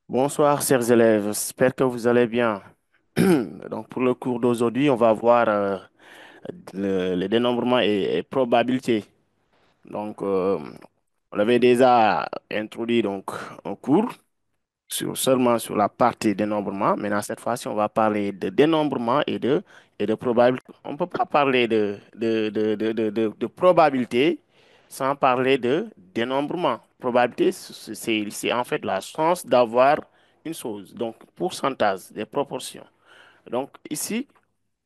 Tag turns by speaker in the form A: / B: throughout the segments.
A: Bonsoir, chers élèves. J'espère que vous allez bien. Donc, pour le cours d'aujourd'hui, on va voir le dénombrement et probabilité. Donc, on avait déjà introduit donc un cours seulement sur la partie dénombrement. Maintenant, cette fois-ci, on va parler de dénombrement et de probabilité. On ne peut pas parler de probabilité sans parler de dénombrement. Probabilité, c'est en fait la chance d'avoir une chose. Donc, pourcentage des proportions. Donc, ici,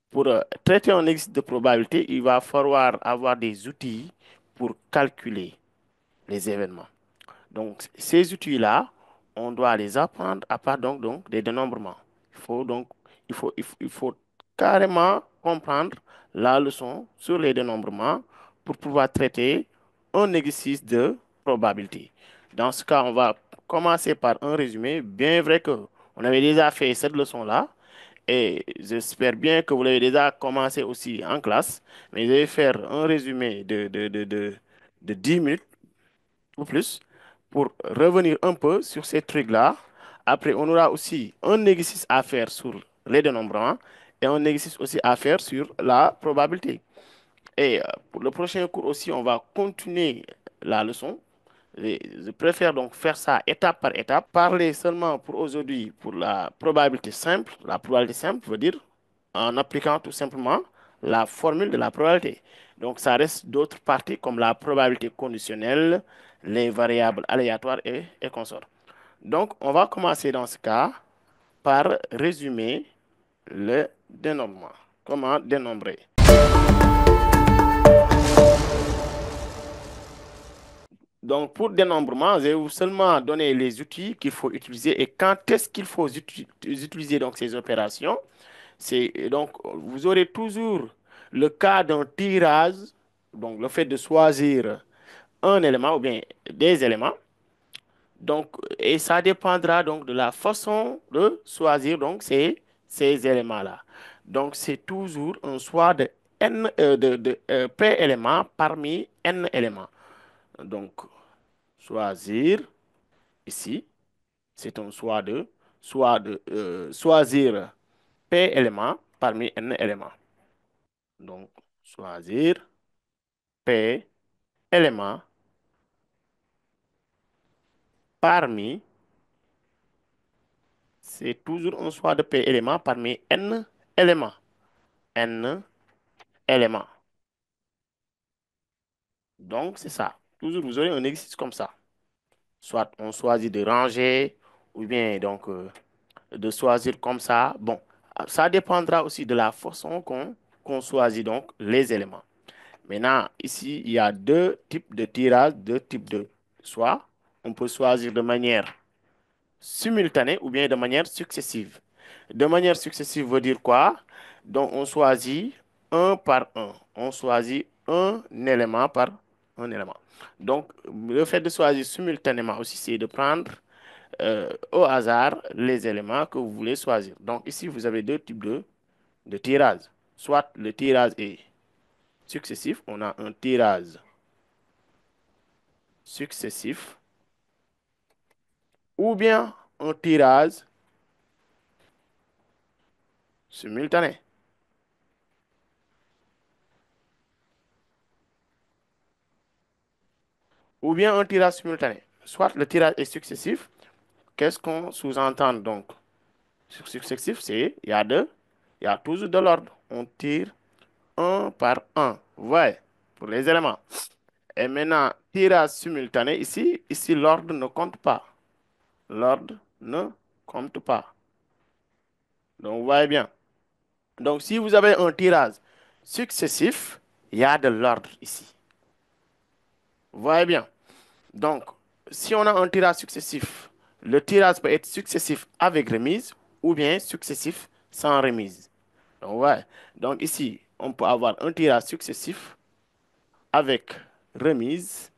A: pour traiter un exercice de probabilité, il va falloir avoir des outils pour calculer les événements. Donc, ces outils-là, on doit les apprendre à part donc des dénombrements. Il faut donc, il faut carrément comprendre la leçon sur les dénombrements pour pouvoir traiter un exercice de probabilité. Dans ce cas, on va commencer par un résumé. Bien vrai que on avait déjà fait cette leçon-là et j'espère bien que vous l'avez déjà commencé aussi en classe, mais je vais faire un résumé de 10 minutes ou plus pour revenir un peu sur ces trucs-là. Après, on aura aussi un exercice à faire sur les dénombrements et un exercice aussi à faire sur la probabilité. Et pour le prochain cours aussi, on va continuer la leçon. Je préfère donc faire ça étape par étape. Parler seulement pour aujourd'hui pour la probabilité simple. La probabilité simple veut dire en appliquant tout simplement la formule de la probabilité. Donc, ça reste d'autres parties comme la probabilité conditionnelle, les variables aléatoires et consorts. Donc, on va commencer dans ce cas par résumer le dénombrement. Comment dénombrer? Donc, pour dénombrement, je vais vous seulement donner les outils qu'il faut utiliser et quand est-ce qu'il faut utiliser donc ces opérations. C'est donc vous aurez toujours le cas d'un tirage, donc le fait de choisir un élément ou bien des éléments. Donc, et ça dépendra donc de la façon de choisir donc ces éléments-là. Donc, c'est toujours un choix de P éléments parmi N éléments. Donc, choisir ici, c'est un choix de choisir P éléments parmi N éléments. Donc, choisir P éléments parmi, c'est toujours un choix de P éléments parmi N éléments. N éléments. Donc, c'est ça. Toujours, vous aurez un exercice comme ça. Soit on choisit de ranger, ou bien donc de choisir comme ça. Bon, ça dépendra aussi de la façon qu'on choisit donc les éléments. Maintenant, ici, il y a deux types de tirage, deux types de choix. On peut choisir de manière simultanée ou bien de manière successive. De manière successive veut dire quoi? Donc, on choisit un par un. On choisit un élément par un élément. Donc, le fait de choisir simultanément aussi, c'est de prendre au hasard les éléments que vous voulez choisir. Donc, ici, vous avez deux types de tirage. Soit le tirage est successif, on a un tirage successif, ou bien un tirage simultané. Ou bien un tirage simultané. Soit le tirage est successif. Qu'est-ce qu'on sous-entend donc? Sur successif, c'est il y a toujours de l'ordre. On tire un par un. Ouais, pour les éléments. Et maintenant, tirage simultané, ici l'ordre ne compte pas. L'ordre ne compte pas. Donc, vous voyez bien. Donc, si vous avez un tirage successif, il y a de l'ordre ici. Vous voyez bien. Donc, si on a un tirage successif, le tirage peut être successif avec remise ou bien successif sans remise. Donc, ouais. Donc ici, on peut avoir un tirage successif avec remise.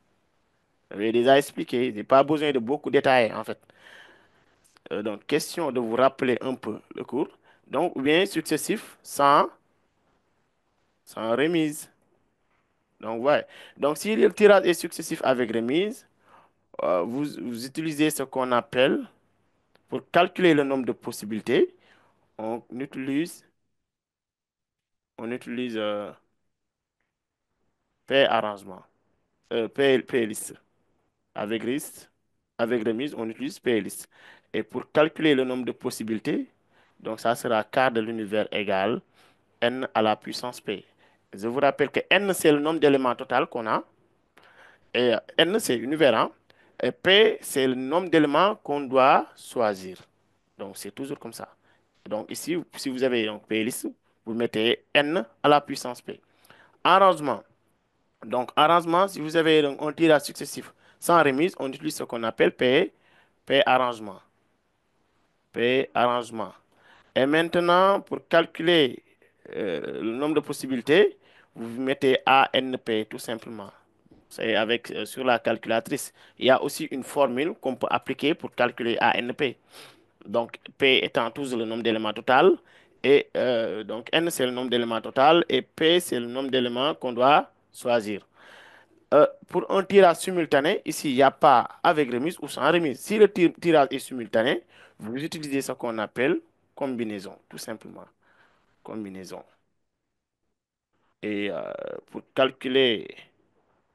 A: Je l'ai déjà expliqué, je n'ai pas besoin de beaucoup de détails en fait. Donc, question de vous rappeler un peu le cours. Donc, ou bien successif sans remise. Donc, ouais. Donc, si le tirage est successif avec remise, vous utilisez ce qu'on appelle Pour calculer le nombre de possibilités, on utilise, on utilise pair arrangement, pair liste. Avec remise, on utilise pair liste. Et pour calculer le nombre de possibilités, donc ça sera quart de l'univers égal n à la puissance p. Je vous rappelle que n, c'est le nombre d'éléments total qu'on a. Et n, c'est l'univers, hein. Et p, c'est le nombre d'éléments qu'on doit choisir. Donc, c'est toujours comme ça. Donc, ici, si vous avez donc p liste, vous mettez n à la puissance p. Arrangement. Donc, arrangement, si vous avez donc, un tirage successif sans remise, on utilise ce qu'on appelle P arrangement. P arrangement. Et maintenant, pour calculer le nombre de possibilités, vous mettez ANP tout simplement. C'est avec sur la calculatrice. Il y a aussi une formule qu'on peut appliquer pour calculer ANP. Donc, P étant toujours le nombre d'éléments total. Et donc, N, c'est le nombre d'éléments total. Et P, c'est le nombre d'éléments qu'on doit choisir. Pour un tirage simultané, ici, il n'y a pas avec remise ou sans remise. Si le tirage est simultané, vous utilisez ce qu'on appelle combinaison, tout simplement. Combinaison. Et pour calculer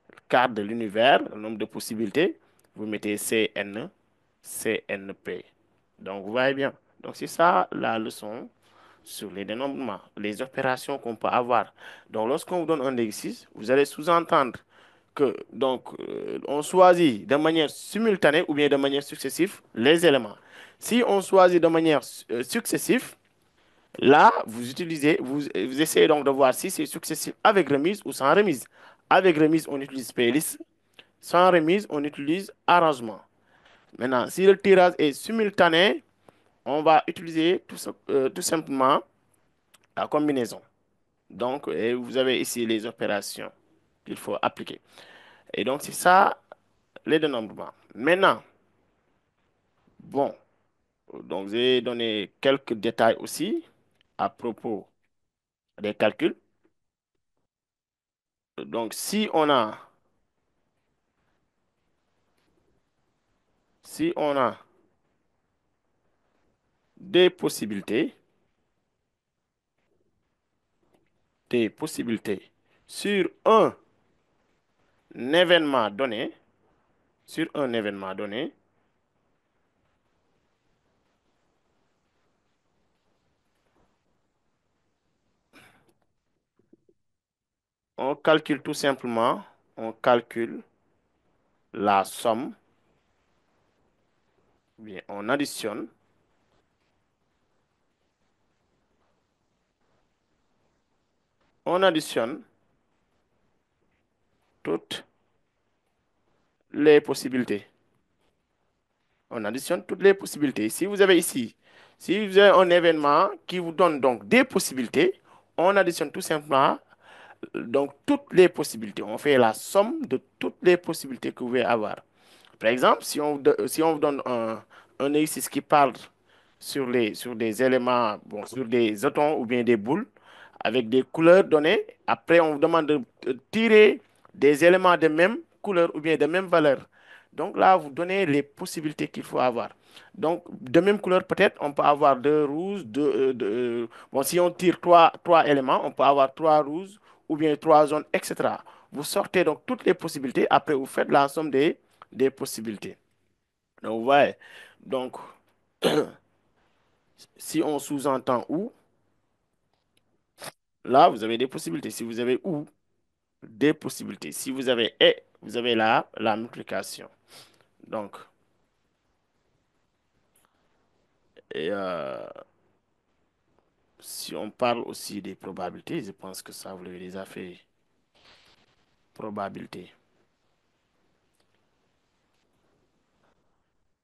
A: le quart de l'univers, le nombre de possibilités, vous mettez CN, CNP. Donc, vous voyez bien. Donc, c'est ça la leçon sur les dénombrements, les opérations qu'on peut avoir. Donc, lorsqu'on vous donne un exercice, vous allez sous-entendre que on choisit de manière simultanée ou bien de manière successive les éléments. Si on choisit de manière successive, là, vous essayez donc de voir si c'est successif avec remise ou sans remise. Avec remise, on utilise playlist. Sans remise, on utilise arrangement. Maintenant, si le tirage est simultané, on va utiliser tout simplement la combinaison. Donc, et vous avez ici les opérations qu'il faut appliquer. Et donc, c'est ça les dénombrements. Maintenant, bon, donc j'ai donné quelques détails aussi à propos des calculs. Donc, si on a des possibilités, sur un événement donné, sur un événement donné, on calcule tout simplement, on calcule la somme, ou bien on additionne toutes les possibilités. On additionne toutes les possibilités. Si vous avez un événement qui vous donne donc des possibilités, on additionne tout simplement donc toutes les possibilités. On fait la somme de toutes les possibilités que vous pouvez avoir. Par exemple, si on vous donne un exercice qui parle sur des éléments, bon, sur des atomes ou bien des boules, avec des couleurs données, après on vous demande de tirer des éléments de même couleur ou bien de même valeur. Donc là, vous donnez les possibilités qu'il faut avoir. Donc, de même couleur, peut-être, on peut avoir deux rouges, bon, si on tire trois éléments, on peut avoir trois rouges ou bien trois jaunes, etc. Vous sortez donc toutes les possibilités, après vous faites la somme des possibilités. Donc, ouais. Donc, si on sous-entend ou, là, vous avez des possibilités. Si vous avez ou, des possibilités. Si vous avez et, vous avez la multiplication. Donc, et, si on parle aussi des probabilités, je pense que ça, vous l'avez déjà fait. Probabilité.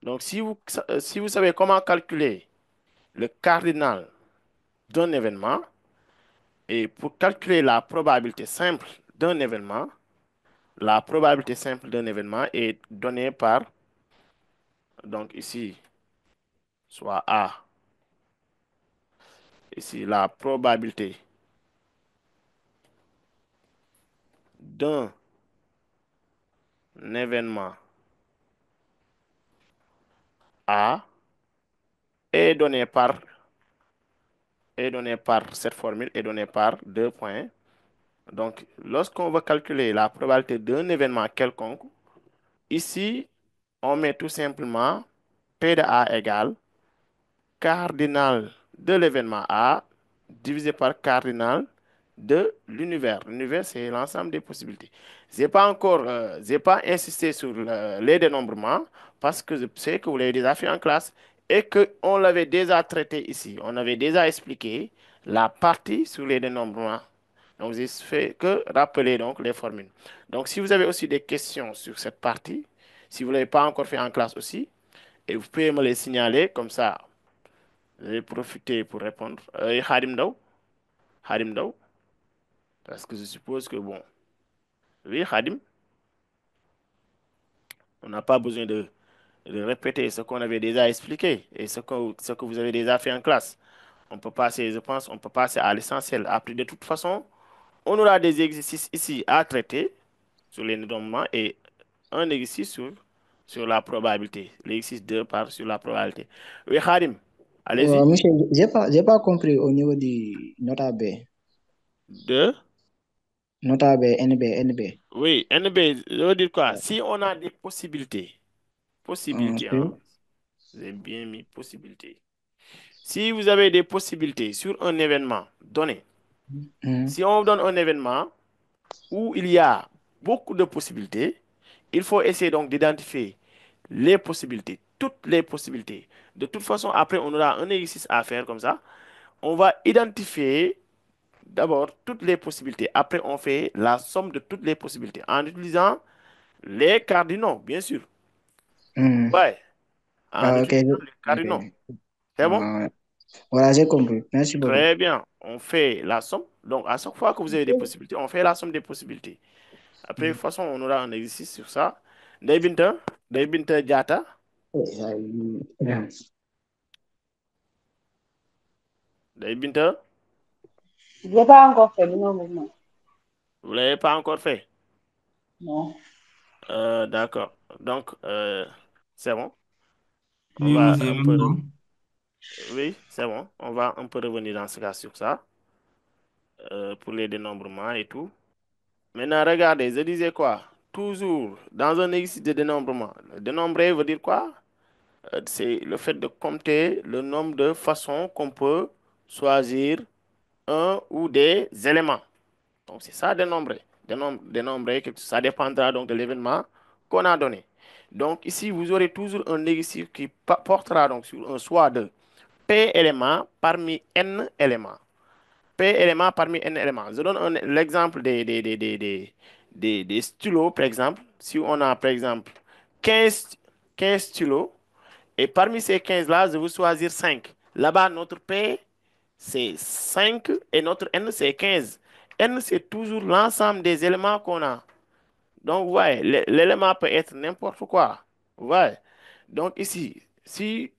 A: Donc, si vous savez comment calculer le cardinal d'un événement, et pour calculer la probabilité simple d'un événement, la probabilité simple d'un événement est donnée par, donc ici, soit A, ici, la probabilité d'un événement A est donné par, est donné par, cette formule est donnée par deux points. Donc, lorsqu'on veut calculer la probabilité d'un événement quelconque, ici, on met tout simplement P de A égale cardinal de l'événement A divisé par cardinal de l'univers. L'univers, c'est l'ensemble des possibilités. J'ai pas insisté sur les dénombrements parce que je sais que vous l'avez déjà fait en classe et que on l'avait déjà traité ici. On avait déjà expliqué la partie sur les dénombrements. Donc, j'ai fait que rappeler donc les formules. Donc, si vous avez aussi des questions sur cette partie, si vous ne l'avez pas encore fait en classe aussi, et vous pouvez me les signaler comme ça. Je vais profiter pour répondre. Khadim Daw, parce que je suppose que bon, oui, Khadim, on n'a pas besoin de répéter ce qu'on avait déjà expliqué et ce que vous avez déjà fait en classe. On peut passer, je pense, on peut passer à l'essentiel. Après, de toute façon, on aura des exercices ici à traiter sur les dénombrements et un exercice sur la probabilité. L'exercice 2 part sur la probabilité. Oui, Khadim, allez-y.
B: Monsieur, j'ai pas compris au niveau du nota B.
A: 2.
B: Nota B, NB, NB.
A: Oui, NB, je veux dire quoi? Si on a des possibilités, possibilités, hein,
B: Ok.
A: j'ai bien mis possibilités. Si vous avez des possibilités sur un événement donné,
B: Mhm.
A: si on vous donne un événement où il y a beaucoup de possibilités, il faut essayer donc d'identifier les possibilités, toutes les possibilités. De toute façon, après, on aura un exercice à faire comme ça. On va identifier d'abord toutes les possibilités. Après, on fait la somme de toutes les possibilités en utilisant les cardinaux, bien sûr.
B: Mhm.
A: Ouais, en
B: Ah, ok.
A: utilisant les
B: Ok.
A: cardinaux. C'est bon?
B: Ah, voilà, j'ai compris. Merci beaucoup.
A: Très bien. On fait la somme. Donc, à chaque fois que vous avez des possibilités, on fait la somme des possibilités. Après, de toute façon, on aura un exercice sur ça. Ndeye Binta Diatta, Ndeye Binta,
C: J'ai pas encore fait le mouvement.
A: vous ne l'avez pas encore fait.
C: Non.
A: D'accord. Donc, c'est bon. On
D: Oui, moi,
A: va
D: c'est
A: un
D: bon,
A: peu...
D: non?
A: Oui, c'est bon. On va un peu revenir dans ce cas sur ça, pour les dénombrements et tout. Maintenant, regardez, je disais quoi? Toujours dans un exercice de dénombrement. Le dénombrer veut dire quoi? C'est le fait de compter le nombre de façons qu'on peut choisir un ou des éléments. Donc, c'est ça dénombrer. Dénombrer, ça dépendra donc de l'événement qu'on a donné. Donc, ici, vous aurez toujours un exercice qui portera donc sur un choix de P éléments parmi N éléments. P éléments parmi N éléments. Je donne l'exemple des stylos, par exemple. Si on a, par exemple, 15 15 stylos, et parmi ces 15-là, je vais choisir 5. Là-bas, notre P, c'est 5 et notre N, c'est 15. N, c'est toujours l'ensemble des éléments qu'on a. Donc, vous voyez, l'élément peut être n'importe quoi. Vous voyez. Donc, ici, si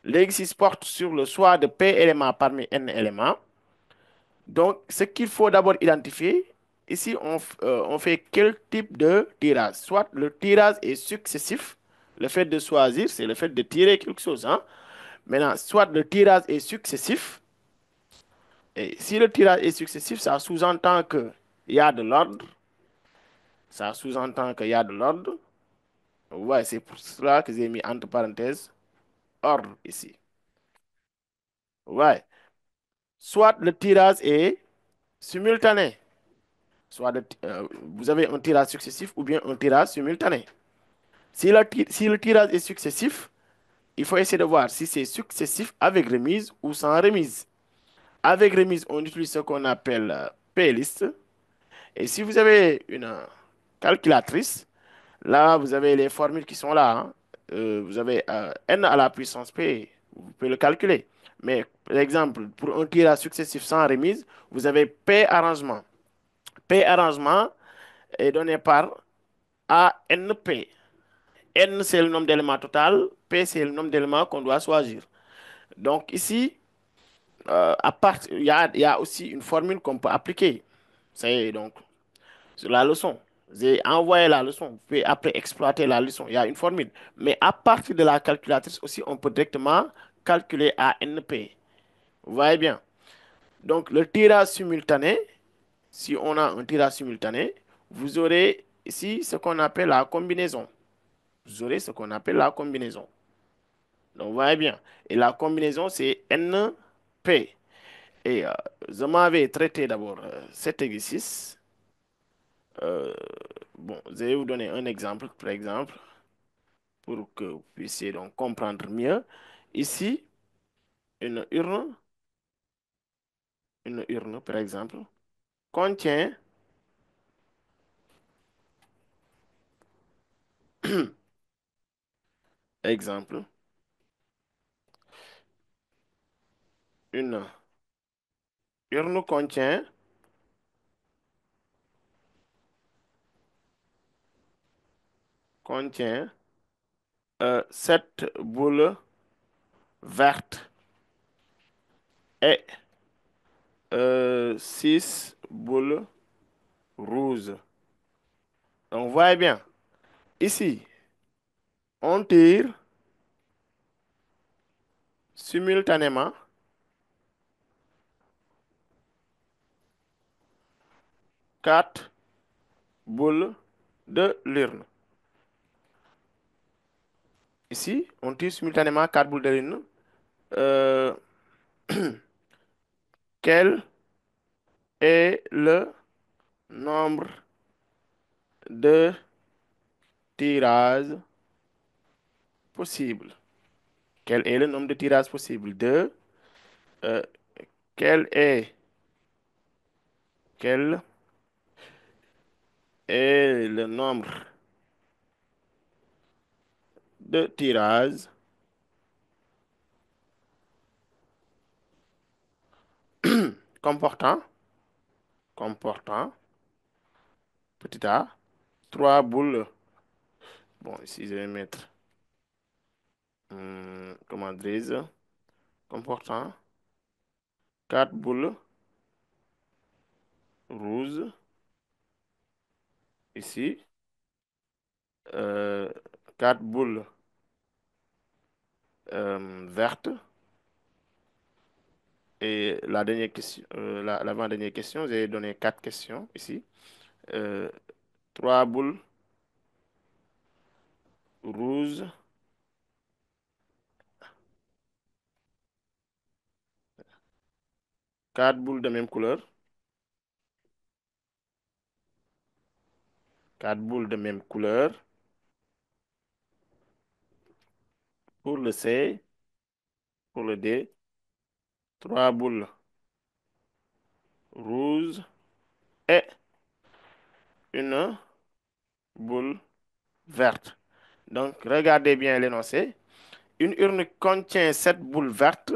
A: l'exercice porte sur le choix de P éléments parmi N éléments, donc, ce qu'il faut d'abord identifier, ici, on fait quel type de tirage. Soit le tirage est successif, le fait de choisir, c'est le fait de tirer quelque chose, hein. Maintenant, soit le tirage est successif, et si le tirage est successif, ça sous-entend qu'il y a de l'ordre, ça sous-entend qu'il y a de l'ordre. Ouais, c'est pour cela que j'ai mis entre parenthèses ordre ici. Ouais. Soit le tirage est simultané, vous avez un tirage successif ou bien un tirage simultané. Si le tirage est successif, il faut essayer de voir si c'est successif avec remise ou sans remise. Avec remise, on utilise ce qu'on appelle P-list. Et si vous avez une calculatrice, là, vous avez les formules qui sont là, hein. Vous avez n à la puissance p, vous pouvez le calculer. Mais, par exemple, pour un tirage successif sans remise, vous avez p arrangement. P arrangement est donné par ANP. N, c'est le nombre d'éléments total. P, c'est le nombre d'éléments qu'on doit choisir. Donc ici, il y a aussi une formule qu'on peut appliquer. C'est donc sur la leçon. J'ai envoyé la leçon. Vous pouvez après exploiter la leçon. Il y a une formule. Mais à partir de la calculatrice aussi, on peut directement calculé à NP. Vous voyez bien. Donc, le tirage simultané, si on a un tirage simultané, vous aurez ici ce qu'on appelle la combinaison. Vous aurez ce qu'on appelle la combinaison. Donc, vous voyez bien. Et la combinaison, c'est NP. Et je m'avais traité d'abord cet exercice. Euh, bon, je vais vous donner un exemple, par exemple, pour que vous puissiez donc comprendre mieux. Ici, une urne, par exemple, contient, exemple, une urne contient 7 boules vertes et 6 boules rouges. Donc, vous voyez bien, ici, on tire simultanément 4 boules de l'urne. Ici, on tire simultanément 4 boules de l'urne. Euh, quel est le nombre de tirages possibles? Quel est le nombre de tirages possibles? Euh, quel est, quel est le nombre de tirages comportant, comportant, petit a, 3 boules. Bon, ici, je vais mettre, comment dirais-je, comportant 4 boules rouges, ici, euh, 4 boules vertes. Et la dernière question, l'avant-dernière question, j'ai donné 4 questions ici. Euh, 3 boules rouges, 4 boules de même couleur, 4 boules de même couleur. Pour le C, pour le D, 3 boules rouges et une boule verte. Donc, regardez bien l'énoncé. Une urne contient 7 boules vertes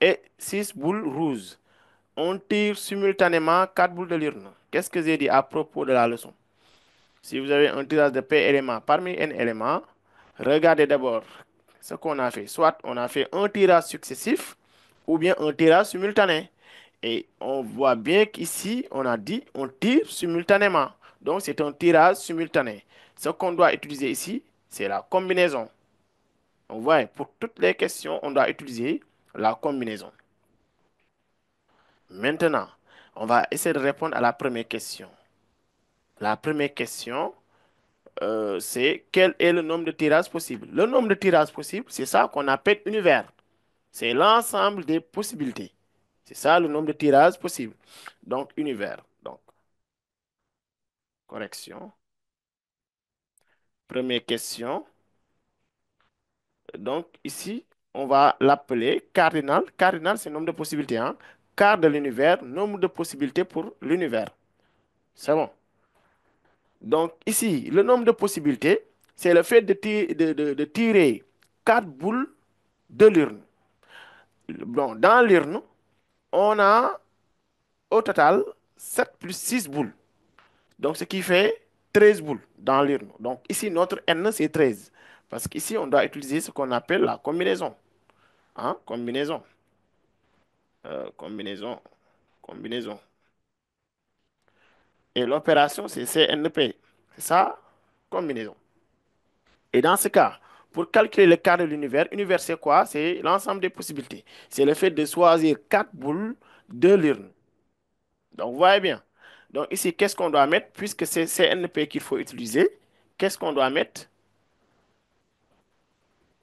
A: et 6 boules rouges. On tire simultanément 4 boules de l'urne. Qu'est-ce que j'ai dit à propos de la leçon? Si vous avez un tirage de P éléments parmi N éléments, regardez d'abord ce qu'on a fait. Soit on a fait un tirage successif ou bien un tirage simultané. Et on voit bien qu'ici, on a dit on tire simultanément. Donc, c'est un tirage simultané. Ce qu'on doit utiliser ici, c'est la combinaison. On voit, pour toutes les questions, on doit utiliser la combinaison. Maintenant, on va essayer de répondre à la première question. La première question, c'est quel est le nombre de tirages possibles? Le nombre de tirages possibles, c'est ça qu'on appelle univers. C'est l'ensemble des possibilités. C'est ça le nombre de tirages possibles. Donc, univers. Donc, correction. Première question. Donc, ici, on va l'appeler cardinal. Cardinal, c'est le nombre de possibilités, hein. Quart de l'univers, nombre de possibilités pour l'univers. C'est bon. Donc, ici, le nombre de possibilités, c'est le fait de tirer 4 boules de l'urne. Bon, dans l'urne, on a au total 7 plus 6 boules. Donc, ce qui fait 13 boules dans l'urne. Donc, ici, notre N, c'est 13. Parce qu'ici, on doit utiliser ce qu'on appelle la combinaison. Hein? Combinaison. Combinaison. Combinaison. Et l'opération, c'est CNP. C'est ça, combinaison. Et dans ce cas, Pour calculer le quart de l'univers, univers c'est quoi? C'est l'ensemble des possibilités. C'est le fait de choisir quatre boules de l'urne. Donc, vous voyez bien. Donc, ici, qu'est-ce qu'on doit mettre? Puisque c'est CNP qu'il faut utiliser, qu'est-ce qu'on doit mettre?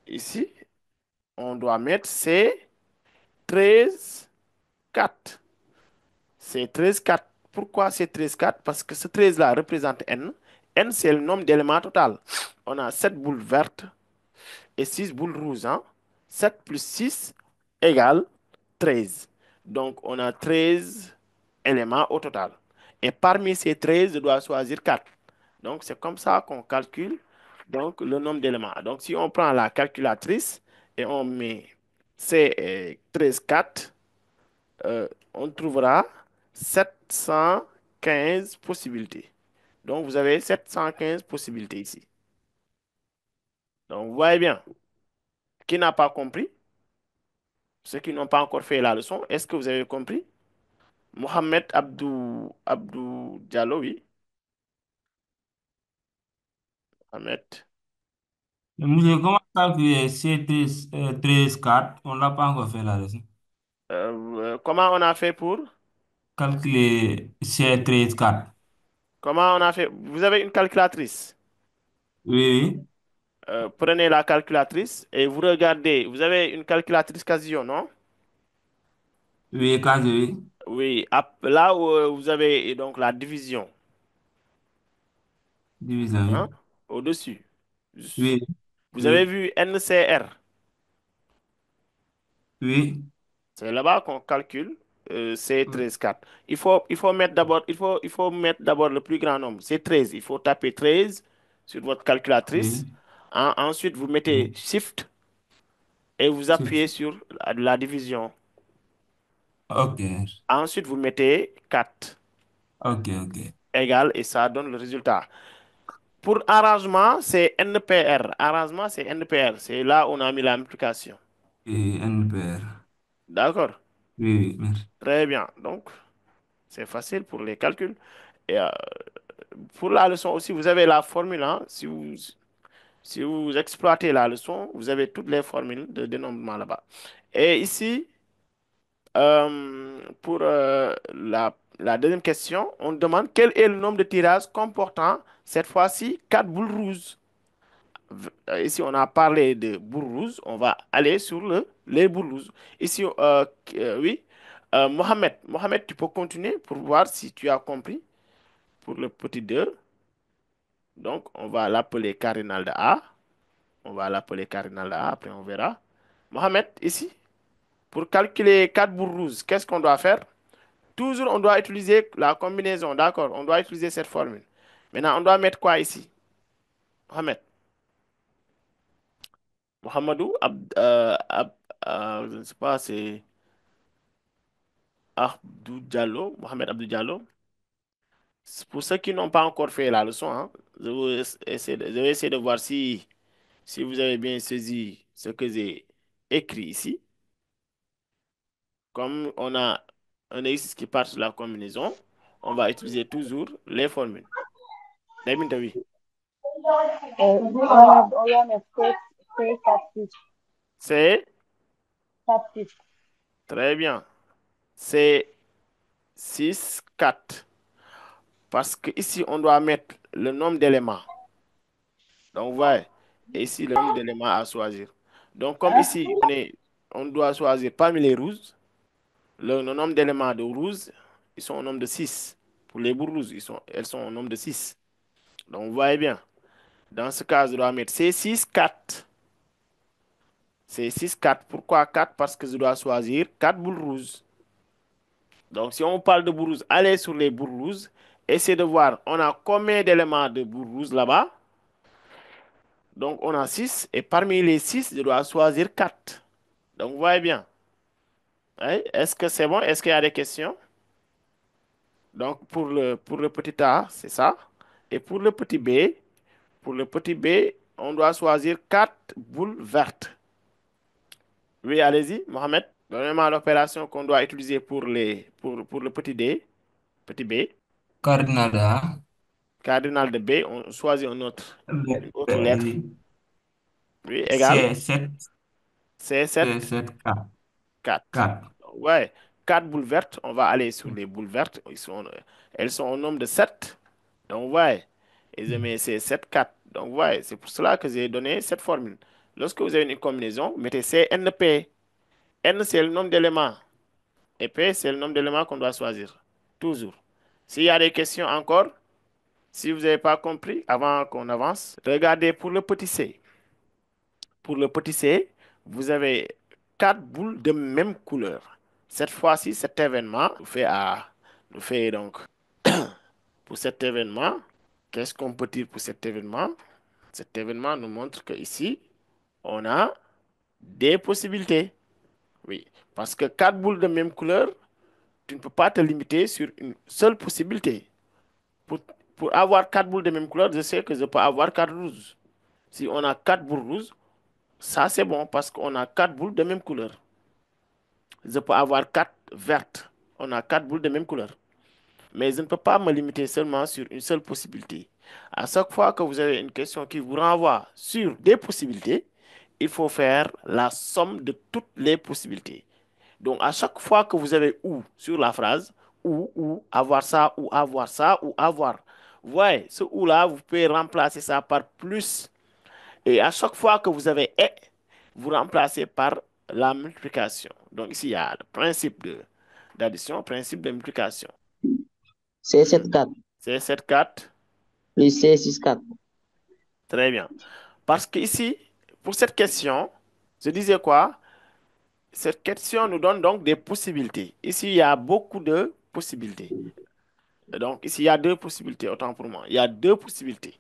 A: Ici, on doit mettre C 13 4. C'est 13 4. Pourquoi c'est 13 4? Parce que ce 13 là représente N. N, c'est le nombre d'éléments total. On a 7 boules vertes et 6 boules rouges, hein. 7 plus 6 égale 13. Donc, on a 13 éléments au total. Et parmi ces 13, je dois choisir 4. Donc, c'est comme ça qu'on calcule donc, le nombre d'éléments. Donc, si on prend la calculatrice et on met C 13 4, on trouvera 715 possibilités. Donc, vous avez 715 possibilités ici. Donc, vous voyez bien. Qui n'a pas compris? Ceux qui n'ont pas encore fait la leçon, est-ce que vous avez compris? Mohamed Abdou Diallo, oui. Mohamed.
D: Monsieur, comment calculer C13, 13, 4? On ne l'a pas encore fait la leçon.
A: Comment on a fait pour?
D: Calculer C13, 4.
A: Comment on a fait? Vous avez une calculatrice.
D: Oui,
A: Prenez la calculatrice et vous regardez. Vous avez une calculatrice Casio, non?
D: oui, oui, quand oui.
A: Oui, là où vous avez donc la division, hein,
D: Division,
A: au-dessus.
D: oui.
A: Vous avez
D: Oui,
A: vu NCR.
D: oui,
A: C'est là-bas qu'on calcule c
D: oui,
A: 13 4. Il faut mettre d'abord, il faut mettre d'abord le plus grand nombre. C'est 13. Il faut taper 13 sur votre calculatrice.
D: oui,
A: Ensuite, vous mettez
D: oui.
A: Shift et vous appuyez
D: Shift.
A: sur la division.
D: Ok,
A: Ensuite, vous mettez 4
D: ok, ok.
A: égale et ça donne le résultat. Pour arrangement, c'est NPR. Arrangement, c'est NPR. C'est là où on a mis la multiplication.
D: Et NPR.
A: D'accord?
D: Oui, oui, merci.
A: Très bien. Donc, c'est facile pour les calculs. Et pour la leçon aussi, vous avez la formule, hein. Si vous exploitez la leçon, vous avez toutes les formules de dénombrement là-bas. Et ici, pour la deuxième question, on demande quel est le nombre de tirages comportant cette fois-ci 4 boules rouges. Ici, on a parlé de boules rouges. On va aller sur les boules rouges. Ici, oui. Mohamed, tu peux continuer pour voir si tu as compris pour le petit 2. Donc, on va l'appeler cardinal de A. On va l'appeler cardinal de A. Après, on verra. Mohamed, ici, pour calculer 4 boules rouges, qu'est-ce qu'on doit faire? Toujours, on doit utiliser la combinaison. D'accord? On doit utiliser cette formule. Maintenant, on doit mettre quoi ici? Mohamed. Mohamedou, je ne sais pas, c'est Abdou Diallo, Mohamed Abdou Diallo. Pour ceux qui n'ont pas encore fait la leçon, hein, je vais essayer de voir si vous avez bien saisi ce que j'ai écrit ici. Comme on a un exercice qui part sur la combinaison, on va utiliser toujours les formules. Daminta, oui.
C: On va mettre C 4
A: C'est
C: 6.
A: très bien. C'est 6 4. Parce que ici, on doit mettre le nombre d'éléments. Donc, vous voyez, et ici, le nombre d'éléments à choisir. Donc, comme ici, on doit choisir parmi les rouges, le nombre d'éléments de rouges, ils sont au nombre de 6. Pour les boules rouges, elles sont au nombre de 6. Donc, vous voyez bien. Dans ce cas, je dois mettre C6 4. C6 4. Pourquoi 4? Parce que je dois choisir 4 boules rouges. Donc, si on parle de boules rouges, allez sur les boules rouges. Essayez de voir, on a combien d'éléments de boules rouges là-bas? Donc, on a 6. Et parmi les 6, je dois choisir 4. Donc, vous voyez bien. Hein? Est-ce que c'est bon? Est-ce qu'il y a des questions? Donc, pour le petit A, c'est ça. Et pour le petit B, on doit choisir 4 boules vertes. Oui, allez-y, Mohamed. Donnez-moi l'opération qu'on doit utiliser pour le petit D, petit B.
D: Cardinal A.
A: Cardinal de B, on choisit une autre lettre.
D: Oui.
A: Oui, égal.
D: C'est 7,
A: C'est 7,
D: 7, 4.
A: 4.
D: 4.
A: Ouais, 4 boules vertes. On va aller sur les boules vertes. Elles sont au nombre de 7. Donc, ouais. Mais c'est 7 4. Donc, ouais, c'est pour cela que j'ai donné cette formule. Lorsque vous avez une combinaison, mettez CNP. N, c'est le nombre d'éléments. Et P, c'est le nombre d'éléments qu'on doit choisir. Toujours. S'il y a des questions encore, si vous n'avez pas compris, avant qu'on avance, regardez pour le petit c. Pour le petit c, vous avez 4 boules de même couleur. Cette fois-ci, cet événement nous fait donc, pour cet événement, qu'est-ce qu'on peut dire pour cet événement? Cet événement nous montre que ici, on a des possibilités. Oui, parce que 4 boules de même couleur, tu ne peux pas te limiter sur une seule possibilité. Pour, pour avoir 4 boules de même couleur, je sais que je peux avoir 4 rouges. Si on a 4 boules rouges, ça c'est bon parce qu'on a 4 boules de même couleur. Je peux avoir 4 vertes. On a 4 boules de même couleur. Mais je ne peux pas me limiter seulement sur une seule possibilité. À chaque fois que vous avez une question qui vous renvoie sur des possibilités, il faut faire la somme de toutes les possibilités. Donc, à chaque fois que vous avez ou sur la phrase, ou, avoir ça, ou avoir ça, ou avoir. Vous voyez, ce ou-là, vous pouvez remplacer ça par plus. Et à chaque fois que vous avez et, vous remplacez par la multiplication. Donc, ici, il y a le principe d'addition, principe de multiplication.
B: C7 4
A: C'est 7 4.
B: plus C6 4.
A: Très bien. Parce que ici, pour cette question, je disais quoi? Cette question nous donne donc des possibilités. Ici, il y a beaucoup de possibilités. Donc, ici, il y a deux possibilités, autant pour moi. Il y a deux possibilités.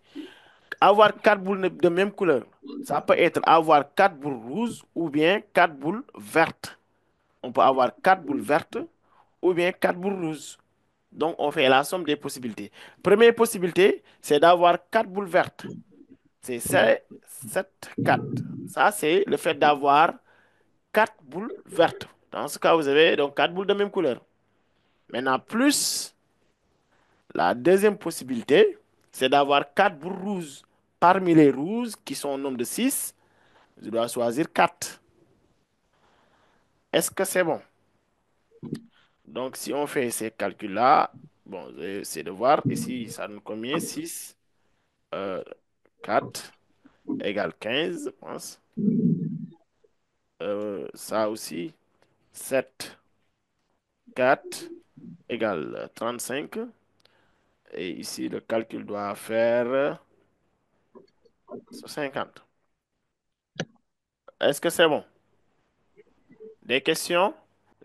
A: Avoir quatre boules de même couleur, ça peut être avoir quatre boules rouges ou bien quatre boules vertes. On peut avoir quatre boules vertes ou bien quatre boules rouges. Donc, on fait la somme des possibilités. Première possibilité, c'est d'avoir quatre boules vertes. C'est 7, 4. Ça, c'est le fait d'avoir quatre boules vertes. Dans ce cas, vous avez donc quatre boules de même couleur. Maintenant, plus la deuxième possibilité, c'est d'avoir quatre boules rouges. Parmi les rouges, qui sont au nombre de 6, je dois choisir 4. Est-ce que c'est bon? Donc, si on fait ces calculs-là, bon, c'est de voir. Ici, ça nous convient 6, euh, 4 égale 15, je pense. Ça aussi, 7, 4 égale 35. Et ici, le calcul doit faire 50. Est-ce que c'est bon? Des questions?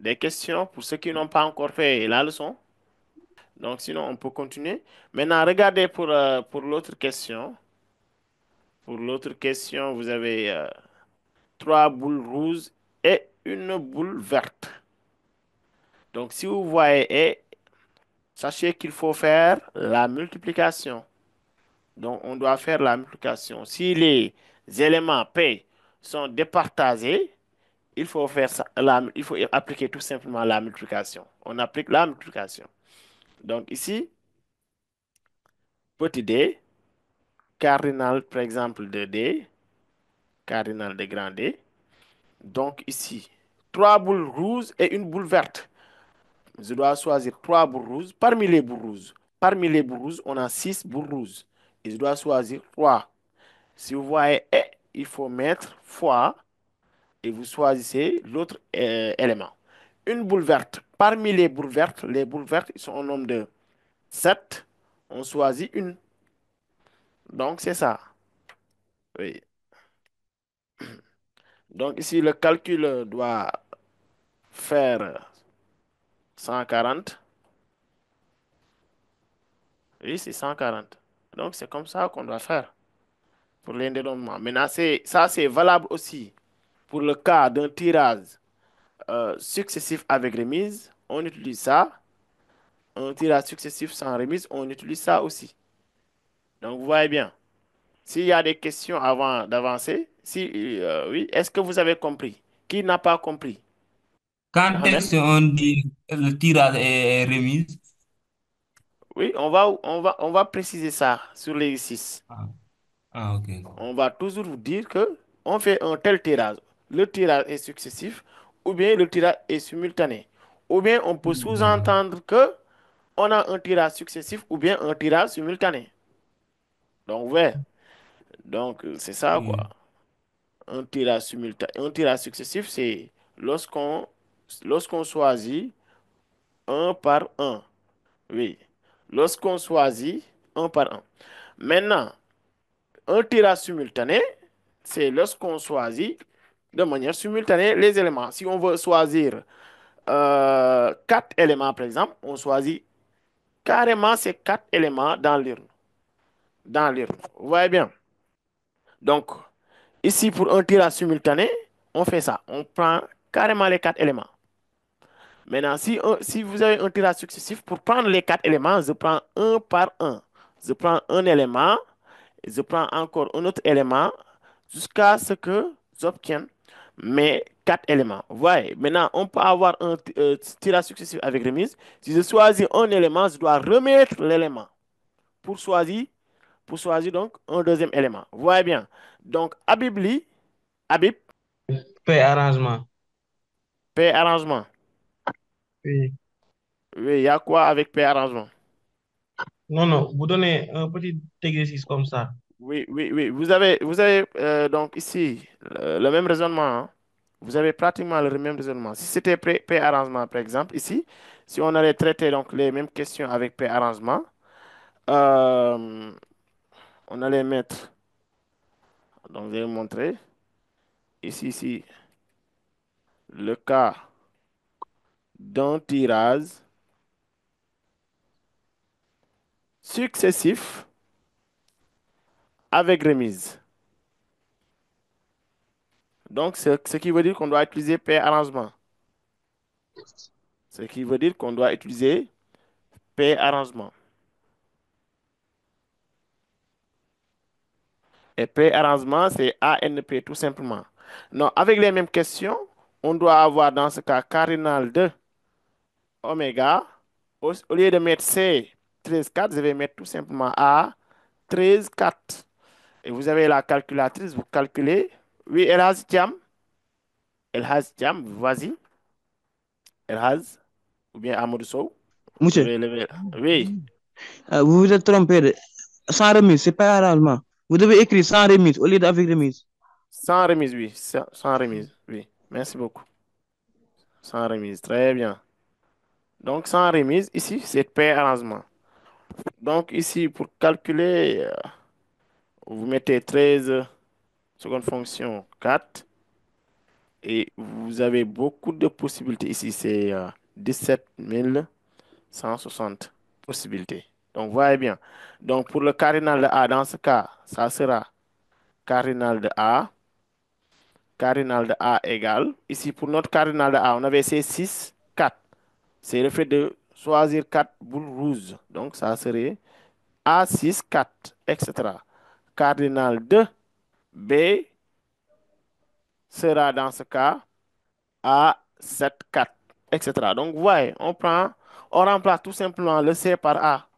A: Des questions pour ceux qui n'ont pas encore fait la leçon? Donc, sinon, on peut continuer. Maintenant, regardez pour l'autre question. Pour l'autre question, vous avez trois boules rouges et une boule verte. Donc, si vous voyez et, sachez qu'il faut faire la multiplication. Donc, on doit faire la multiplication. Si les éléments P sont départagés, il faut faire ça, il faut appliquer tout simplement la multiplication. On applique la multiplication. Donc, ici, petit d, cardinal, par exemple, de D, cardinal de grand D. Donc ici, trois boules rouges et une boule verte. Je dois choisir trois boules rouges parmi les boules rouges. Parmi les boules rouges, on a six boules rouges. Et je dois choisir trois. Si vous voyez et, il faut mettre fois et vous choisissez l'autre élément. Une boule verte. Parmi les boules vertes, ils sont au nombre de 7. On choisit une. Donc c'est ça. Oui. Donc ici, le calcul doit faire 140. Oui, c'est 140. Donc c'est comme ça qu'on doit faire pour l'indénommement. Maintenant, ça, c'est valable aussi pour le cas d'un tirage successif avec remise. On utilise ça. Un tirage successif sans remise, on utilise ça aussi. Donc, vous voyez bien. S'il y a des questions avant d'avancer, si, oui, est-ce que vous avez compris? Qui n'a pas compris?
D: Quand
A: Mohamed?
D: est-ce qu'on dit le tirage est remise?
A: Oui, on va préciser ça sur l'exercice.
D: Ah, ah, ok.
A: On va toujours vous dire que on fait un tel tirage. Le tirage est successif ou bien le tirage est simultané. Ou bien on peut sous-entendre que on a un tirage successif ou bien un tirage simultané. Donc, ouais. Donc, c'est ça, quoi.
D: Oui.
A: Un tirage simultané, un tirage successif, c'est lorsqu'on lorsqu'on choisit un par un. Oui. Lorsqu'on choisit un par un. Maintenant, un tirage simultané, c'est lorsqu'on choisit de manière simultanée les éléments. Si on veut choisir quatre éléments, par exemple, on choisit carrément ces quatre éléments dans l'urne. Dans l'urne. Vous voyez bien? Donc, ici, pour un tirage simultané, on fait ça. On prend carrément les quatre éléments. Maintenant, si vous avez un tirage successif, pour prendre les quatre éléments, je prends un par un. Je prends un élément, et je prends encore un autre élément, jusqu'à ce que j'obtienne mes quatre éléments. Vous voyez, maintenant, on peut avoir un tirage successif avec remise. Si je choisis un élément, je dois remettre l'élément pour choisir donc un deuxième élément. Vous voyez bien. Donc, Habib,
E: Fait arrangement.
A: paix arrangement.
E: Oui.
A: Oui, il y a quoi avec paix arrangement?
E: Non, non, vous donnez un petit exercice comme ça.
A: Oui, oui, oui. Vous avez donc ici le même raisonnement, hein. Vous avez pratiquement le même raisonnement. Si c'était paix arrangement, par exemple, ici, si on allait traiter donc les mêmes questions avec paix arrangement, euh, on allait mettre, donc je vais vous montrer, ici, le cas d'un tirage successif avec remise. Donc, ce qui veut dire qu'on doit utiliser pair arrangement. Ce qui veut dire qu'on doit utiliser pair arrangement. Et pair arrangement, c'est ANP tout simplement. Non, avec les mêmes questions, on doit avoir dans ce cas cardinal de oméga. Au lieu de mettre C 13 4, je vais mettre tout simplement A 13 4. Et vous avez la calculatrice, vous calculez. Oui, El Jam, vas-y. El ou bien Amadou Sow. Vous
F: Monsieur,
A: devez lever. Oui,
F: vous vous êtes trompé de... Sans remise, c'est pas arrangement. Vous devez écrire sans remise au lieu d'avec remise.
A: sans remise, oui. Sans remise, oui. Merci beaucoup. Sans remise, très bien. Donc, sans remise, ici, c'est pair arrangement. Donc, ici, pour calculer, vous mettez 13 seconde fonction 4 et vous avez beaucoup de possibilités. Ici, c'est 17 160 possibilités. Donc, voyez bien. Donc, pour le cardinal de A, dans ce cas, ça sera cardinal de A. Cardinal de A égale. Ici, pour notre cardinal de A, on avait ces 6 4. C'est le fait de choisir 4 boules rouges. Donc, ça serait A6, 4, etc. Cardinal de B sera dans ce cas A7, 4, etc. Donc, vous voyez, on remplace tout simplement le C par A.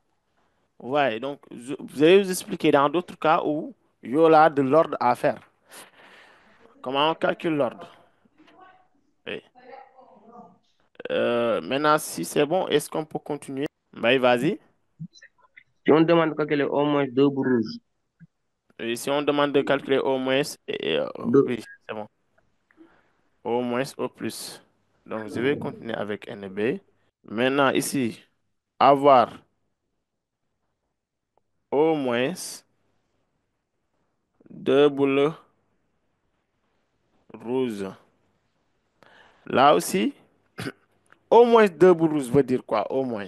A: Vous voyez, donc, je vais vous expliquer dans d'autres cas où il y aura de l'ordre à faire. Comment on calcule l'ordre? Oui. Maintenant, si c'est bon, est-ce qu'on peut continuer? Bah, vas-y.
E: Si on demande de calculer au moins deux bouts rouges,
A: Et si on demande de calculer au moins,
E: deux,
A: oui, c'est bon. Au moins, au plus. Donc, je vais continuer avec NB. Maintenant, ici, avoir au moins deux boules rouges. Là aussi, au moins deux boules rouges veut dire quoi? Au moins.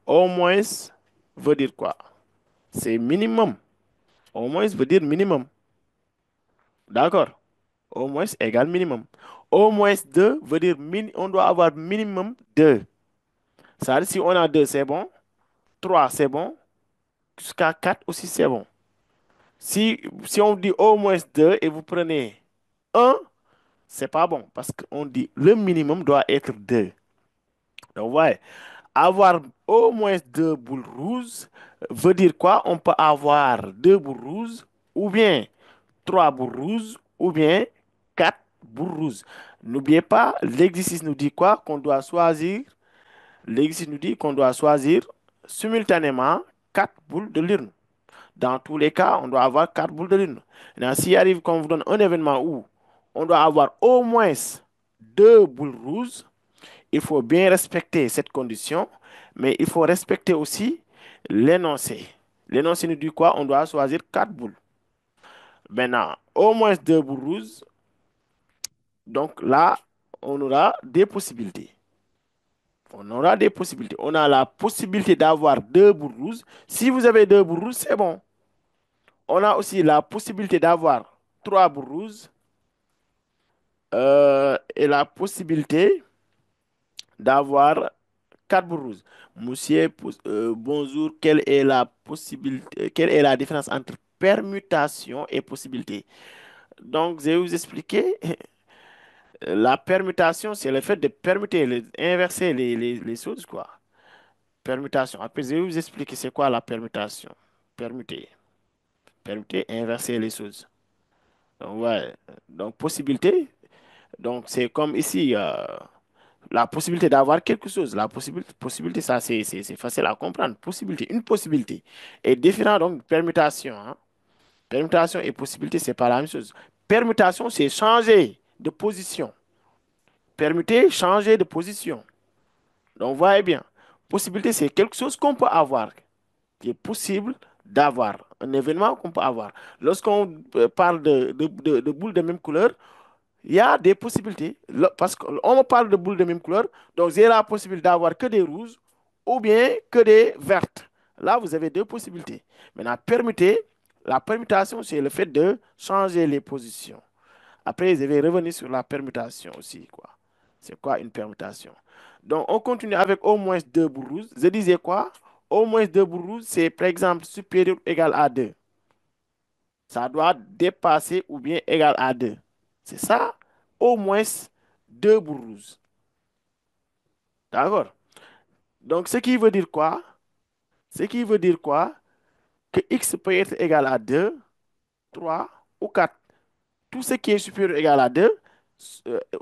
A: Au moins veut dire quoi? C'est minimum. Au moins veut dire minimum. D'accord? Au moins égale minimum. Au moins 2 veut dire on doit avoir minimum 2. Ça veut dire si on a 2, c'est bon. 3, c'est bon. Jusqu'à 4 aussi, c'est bon. Si on dit au moins 2 et vous prenez un, c'est pas bon. Parce qu'on dit le minimum doit être 2. Donc, ouais, avoir au moins 2 boules rouges veut dire quoi? On peut avoir 2 boules rouges ou bien 3 boules rouges ou bien 4 boules rouges. N'oubliez pas, l'exercice nous dit quoi? Qu'on doit choisir, l'exercice nous dit qu'on doit choisir simultanément 4 boules de l'urne. Dans tous les cas, on doit avoir 4 boules de l'urne. Maintenant, s'il arrive qu'on vous donne un événement où on doit avoir au moins 2 boules rouges, il faut bien respecter cette condition, mais il faut respecter aussi l'énoncé. L'énoncé nous dit quoi? On doit choisir 4 boules. Maintenant, au moins 2 boules rouges. Donc là, on aura des possibilités. On aura des possibilités. On a la possibilité d'avoir 2 boules rouges. Si vous avez 2 boules rouges, c'est bon. On a aussi la possibilité d'avoir 3 boules rouges et la possibilité d'avoir 4 boules rouges. Monsieur, bonjour. Quelle est la possibilité, quelle est la différence entre permutation et possibilité? Donc, je vais vous expliquer. La permutation, c'est le fait de permuter, inverser les choses, quoi. Permutation. Après, je vais vous expliquer c'est quoi la permutation. Permuter. Permuter, inverser les choses. Donc, ouais. Donc, possibilité. Donc, c'est comme ici, la possibilité d'avoir quelque chose. La possibilité, ça, c'est facile à comprendre. Possibilité, une possibilité est différent donc de permutation, hein. Permutation et possibilité, c'est pas la même chose. Permutation, c'est changer de position. Permuter, changer de position. Donc, voyez bien. Possibilité, c'est quelque chose qu'on peut avoir, qui est possible d'avoir, un événement qu'on peut avoir. Lorsqu'on parle de boules de même couleur, il y a des possibilités. Parce qu'on me parle de boules de même couleur, donc j'ai la possibilité d'avoir que des rouges ou bien que des vertes. Là, vous avez deux possibilités. Maintenant, permuter, la permutation, c'est le fait de changer les positions. Après, je vais revenir sur la permutation aussi, quoi. C'est quoi une permutation? Donc, on continue avec au moins deux boules rouges. Je disais quoi? Au moins deux boules rouges, c'est par exemple supérieur ou égal à 2. Ça doit dépasser ou bien égal à 2. C'est ça, au moins deux boules rouges. D'accord? Donc, ce qui veut dire quoi? Ce qui veut dire quoi? Que x peut être égal à 2, 3 ou 4. Tout ce qui est supérieur ou égal à 2,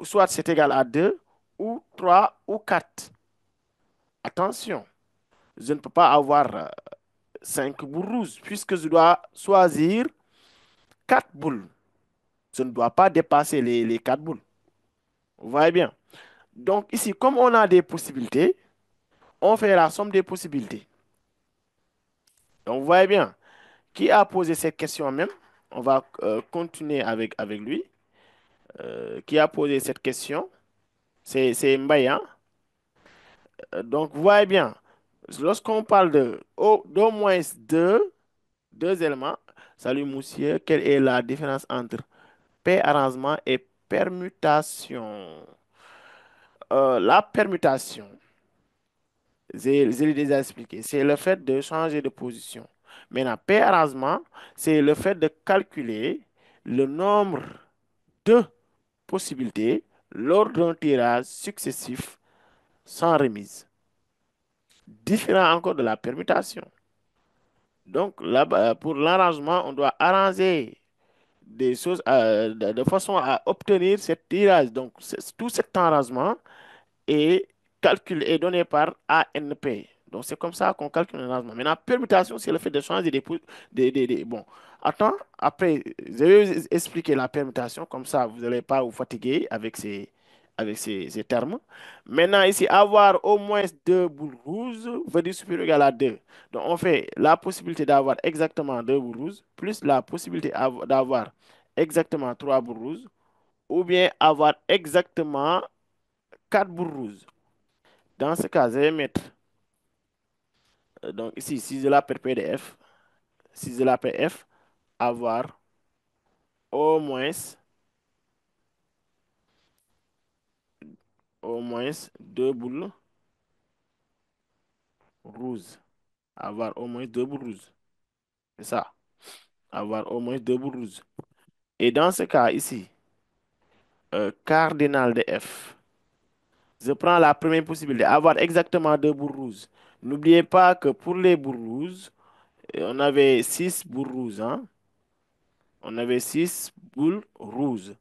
A: soit c'est égal à 2 ou 3 ou 4. Attention, je ne peux pas avoir 5 boules rouges puisque je dois choisir 4 boules. Je ne dois pas dépasser les 4 boules. Vous voyez bien. Donc ici, comme on a des possibilités, on fait la somme des possibilités. Donc vous voyez bien. Qui a posé cette question même? On va continuer avec lui. Qui a posé cette question? C'est Mbaye, hein? Donc vous voyez bien. Lorsqu'on parle d'au moins deux éléments, salut monsieur, quelle est la différence entre arrangement et permutation? La permutation, je l'ai déjà expliqué, c'est le fait de changer de position. Maintenant, arrangement, c'est le fait de calculer le nombre de possibilités lors d'un tirage successif sans remise. Différent encore de la permutation. Donc, là, pour l'arrangement, on doit arranger des choses de façon à obtenir ce tirage. Donc, tout cet arrangement est calculé est donné par ANP. Donc, c'est comme ça qu'on calcule un arrangement. Maintenant, permutation, c'est le fait de changer bon, attends, après, je vais vous expliquer la permutation. Comme ça, vous n'allez pas vous fatiguer avec ces termes. Maintenant, ici, avoir au moins deux boules rouges veut dire supérieur ou égal à 2. Donc, on fait la possibilité d'avoir exactement deux boules rouges plus la possibilité d'avoir exactement trois boules rouges ou bien avoir exactement quatre boules rouges. Dans ce cas, je vais mettre, donc ici, si je l'appelle PDF, si je l'appelle F, avoir au moins deux boules rouges. Avoir au moins deux boules rouges. C'est ça. Avoir au moins deux boules rouges. Et dans ce cas ici, cardinal de F. Je prends la première possibilité, avoir exactement deux boules rouges. N'oubliez pas que pour les boules rouges, on avait six boules rouges, hein. On avait 6 boules rouges.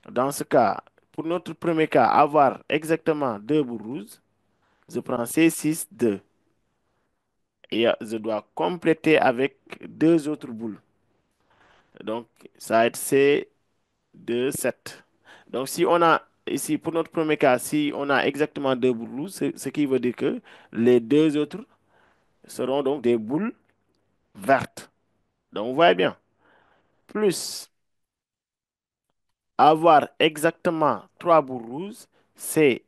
A: Dans ce cas, pour notre premier cas, avoir exactement 2 boules rouges, je prends C6, 2. Et je dois compléter avec 2 autres boules. Donc, ça va être C2, 7. Donc, si on a ici, pour notre premier cas, si on a exactement 2 boules rouges, ce qui veut dire que les 2 autres seront donc des boules vertes. Donc, vous voyez bien. Plus avoir exactement 3 boules rouges, c'est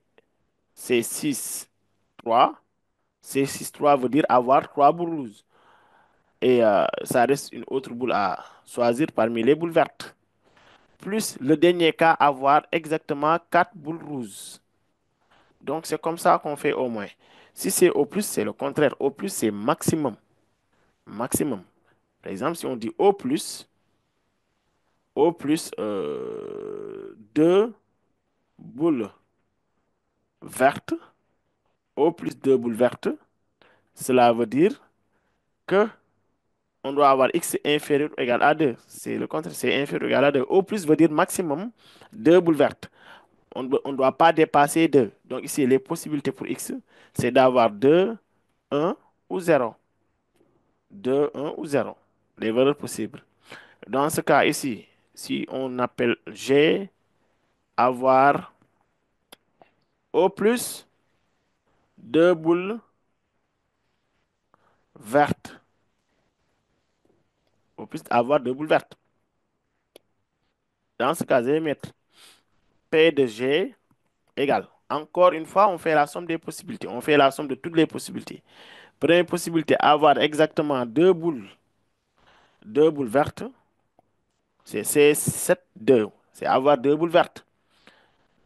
A: 6, 3. C6, 3 veut dire avoir 3 boules rouges. Et ça reste une autre boule à choisir parmi les boules vertes. Plus le dernier cas, avoir exactement 4 boules rouges. Donc, c'est comme ça qu'on fait au moins. Si c'est au plus, c'est le contraire. Au plus, c'est maximum. Maximum. Par exemple, si on dit au plus 2 boules vertes, au plus 2 boules vertes, cela veut dire que on doit avoir x inférieur ou égal à 2. C'est le contraire, c'est inférieur ou égal à 2. Au plus veut dire maximum 2 boules vertes. On ne doit pas dépasser 2. Donc ici, les possibilités pour x, c'est d'avoir 2, 1 ou 0. 2, 1 ou 0. Les valeurs possibles. Dans ce cas ici, si on appelle G avoir au plus 2 boules vertes. Au plus avoir 2 boules vertes. Dans ce cas, je vais mettre P de G égale. Encore une fois, on fait la somme des possibilités. On fait la somme de toutes les possibilités. Première possibilité, avoir exactement 2 boules vertes. C'est C7, 2. C'est avoir 2 boules vertes.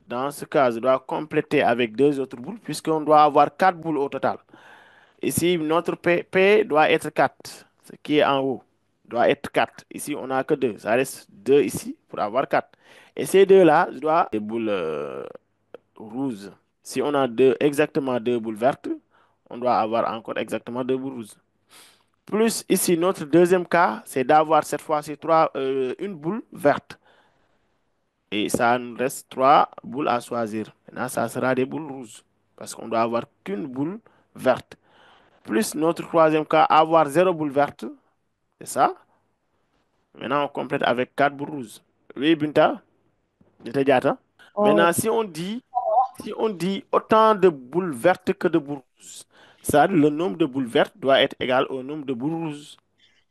A: Dans ce cas, je dois compléter avec 2 autres boules, puisqu'on doit avoir 4 boules au total. Ici, notre P doit être 4. Ce qui est en haut doit être 4. Ici, on n'a que 2. Ça reste 2 ici pour avoir 4. Et ces deux-là, je dois des boules rouges. Si on a exactement 2 boules vertes, on doit avoir encore exactement 2 boules rouges. Plus ici, notre deuxième cas, c'est d'avoir cette fois-ci une boule verte. Et ça nous reste 3 boules à choisir. Maintenant, ça sera des boules rouges. Parce qu'on doit avoir qu'une boule verte. Plus notre troisième cas, avoir 0 boule verte. C'est ça. Maintenant, on complète avec 4 boules rouges. Oui, Binta? J'étais dit, attends.
C: Oui.
A: Maintenant, si on dit autant de boules vertes que de boules rouges, ça, le nombre de boules vertes doit être égal au nombre de boules rouges.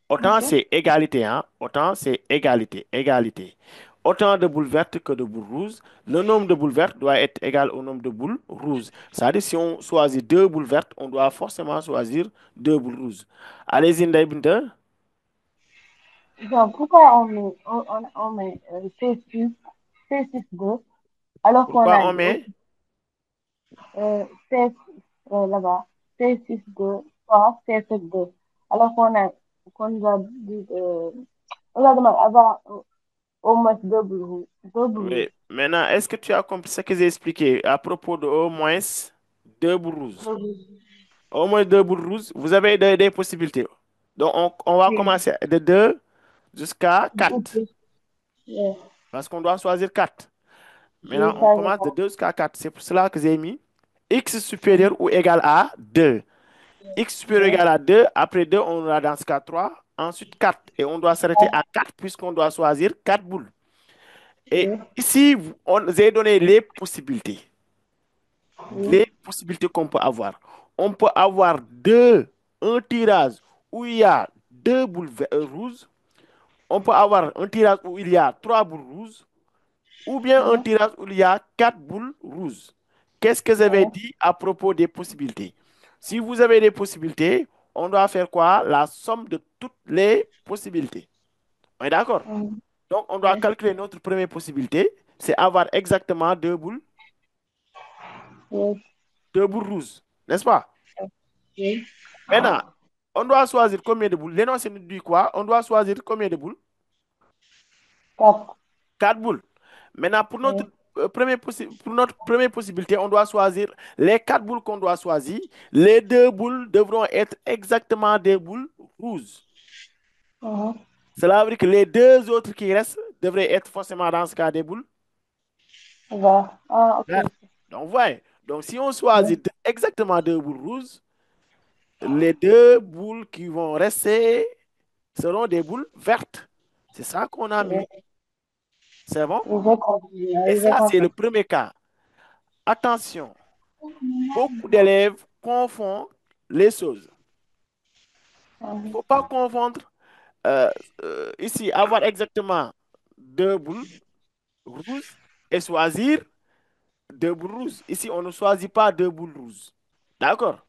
A: Autant
C: Ok.
A: c'est égalité, hein? Autant c'est égalité, égalité. Autant de boules vertes que de boules rouges. Le nombre de boules vertes doit être égal au nombre de boules rouges. C'est-à-dire, si on choisit 2 boules vertes, on doit forcément choisir 2 boules rouges. Allez-y, Ndeye Binta.
C: Donc, pourquoi on met C6, 2, alors qu'on
A: Pourquoi
C: a
A: on
C: dit
A: met?
C: C, là-bas, C6, 2, pas C7, 2, alors qu'on nous a dit, on a demandé avoir au moins deux boules
A: Oui. Maintenant, est-ce que tu as compris ce que j'ai expliqué à propos de au moins 2 boules rouges?
C: rouges.
A: Au moins 2 boules rouges, vous avez des possibilités. Donc, on va
C: Oui,
A: commencer de 2 jusqu'à
C: ou
A: 4.
C: plus. Oui,
A: Parce qu'on doit choisir 4. Maintenant,
C: j'ai
A: on
C: ça, j'ai
A: commence de
C: ça.
A: 2 jusqu'à 4. C'est pour cela que j'ai mis x supérieur ou égal à 2. X supérieur ou
C: Oui,
A: égal à 2. Après 2, on aura dans ce cas 3. Ensuite 4. Et on doit s'arrêter à 4 puisqu'on doit choisir 4 boules. Et
C: oui,
A: ici, j'ai donné les possibilités.
C: oui,
A: Les possibilités qu'on peut avoir. On peut avoir un tirage où il y a 2 boules rouges. On peut avoir un tirage où il y a 3 boules rouges. Ou bien un
C: oui,
A: tirage où il y a 4 boules rouges. Qu'est-ce que j'avais
C: oui,
A: dit à propos des possibilités? Si vous avez des possibilités, on doit faire quoi? La somme de toutes les possibilités. On est d'accord?
C: oui,
A: Donc, on doit
C: oui,
A: calculer notre première possibilité. C'est avoir exactement
C: oui,
A: 2 boules rouges. N'est-ce pas?
C: oui,
A: Maintenant, on doit choisir combien de boules? L'énoncé nous dit quoi? On doit choisir combien de boules?
C: quatre,
A: 4 boules. Maintenant,
C: oui,
A: pour notre première possibilité, on doit choisir les 4 boules qu'on doit choisir. Les 2 boules devront être exactement des boules rouges.
C: mhm,
A: Cela veut dire que les deux autres qui restent devraient être forcément dans ce cas des boules
C: Vert. Ah, ok,
A: vertes.
C: ok.
A: Donc, ouais. Donc, si on
C: Oui,
A: choisit exactement deux boules rouges, les deux boules qui vont rester seront des boules vertes. C'est ça qu'on a mis.
C: oui,
A: C'est bon?
C: oui, j'ai compris.
A: Et
C: Oui, j'ai
A: ça, c'est le
C: compris.
A: premier cas. Attention, beaucoup d'élèves confondent les choses. Il ne
C: Mhm.
A: faut pas confondre euh, ici, avoir exactement deux boules rouges et choisir deux boules rouges. Ici, on ne choisit pas deux boules rouges. D'accord?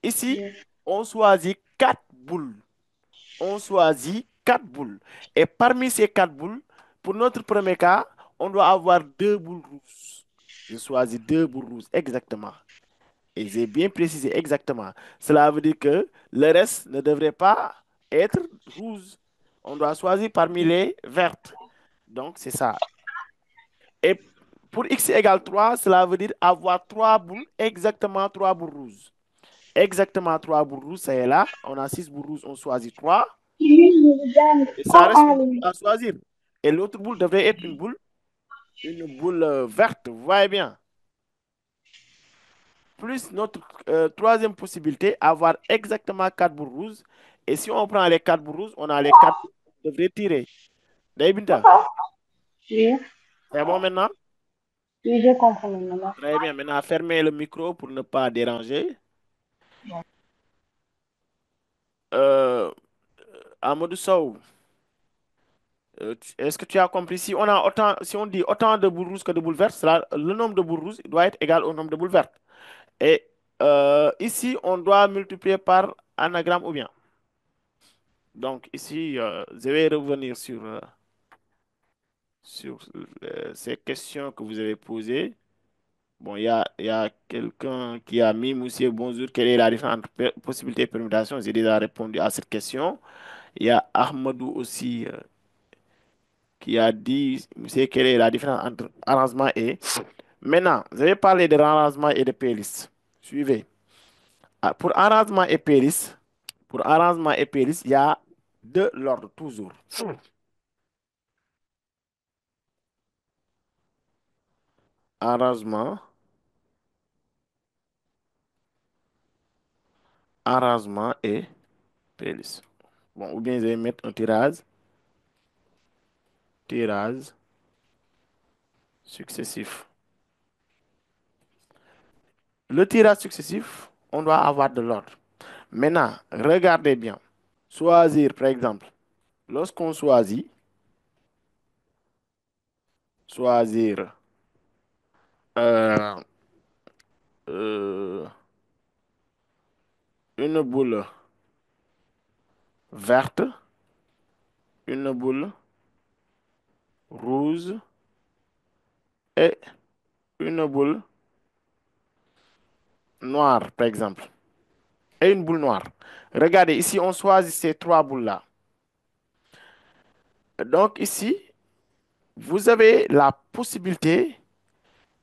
A: Ici,
C: Oui.
A: on choisit quatre boules. On choisit quatre boules. Et parmi ces quatre boules, pour notre premier cas, on doit avoir deux boules rouges. Je choisis deux boules rouges, exactement. Et j'ai bien précisé exactement. Cela veut dire que le reste ne devrait pas être rouge. On doit choisir parmi les vertes. Donc, c'est ça. Et pour x égale 3, cela veut dire avoir trois boules, exactement trois boules rouges. Exactement trois boules rouges, c'est là. On a six boules rouges, on choisit trois. Et ça reste une boule à choisir. Et l'autre boule devrait être une boule verte. Vous voyez bien. Plus notre troisième possibilité, avoir exactement quatre boules rouges. Et si on prend les quatre boules rouges, on a les quatre boules qu'on devrait tirer. Daïbinta,
C: Oui,
A: c'est bon maintenant?
C: oui, j'ai compris maintenant.
A: Très bien. Maintenant, fermez le micro pour ne pas déranger. Euh, Amadou Sow, est-ce que tu as compris? Si on a autant, si on dit autant de boules rouges que de boules vertes, le nombre de boules rouges doit être égal au nombre de boules vertes. Et ici, on doit multiplier par anagramme ou bien. Donc ici, je vais revenir sur ces questions que vous avez posées. Bon, il y a quelqu'un qui a mis, Monsieur, bonjour, quelle est la différence entre possibilité et permutation? J'ai déjà répondu à cette question. Il y a Ahmadou aussi qui a dit, Monsieur, quelle est la différence entre arrangement et... Maintenant, je vais parler de arrangement et de playlist. Suivez. Ah, pour arrangement et playlist, il y a de l'ordre toujours. Arrangement, arrangement et playlist. Bon, ou bien je vais mettre un tirage successif. Le tirage successif, on doit avoir de l'ordre. Maintenant, regardez bien. Choisir, par exemple, lorsqu'on choisir euh, euh, une boule verte, une boule rouge et une boule noire, par exemple, et une boule noire. Regardez, ici, on choisit ces trois boules-là. Donc, ici, vous avez la possibilité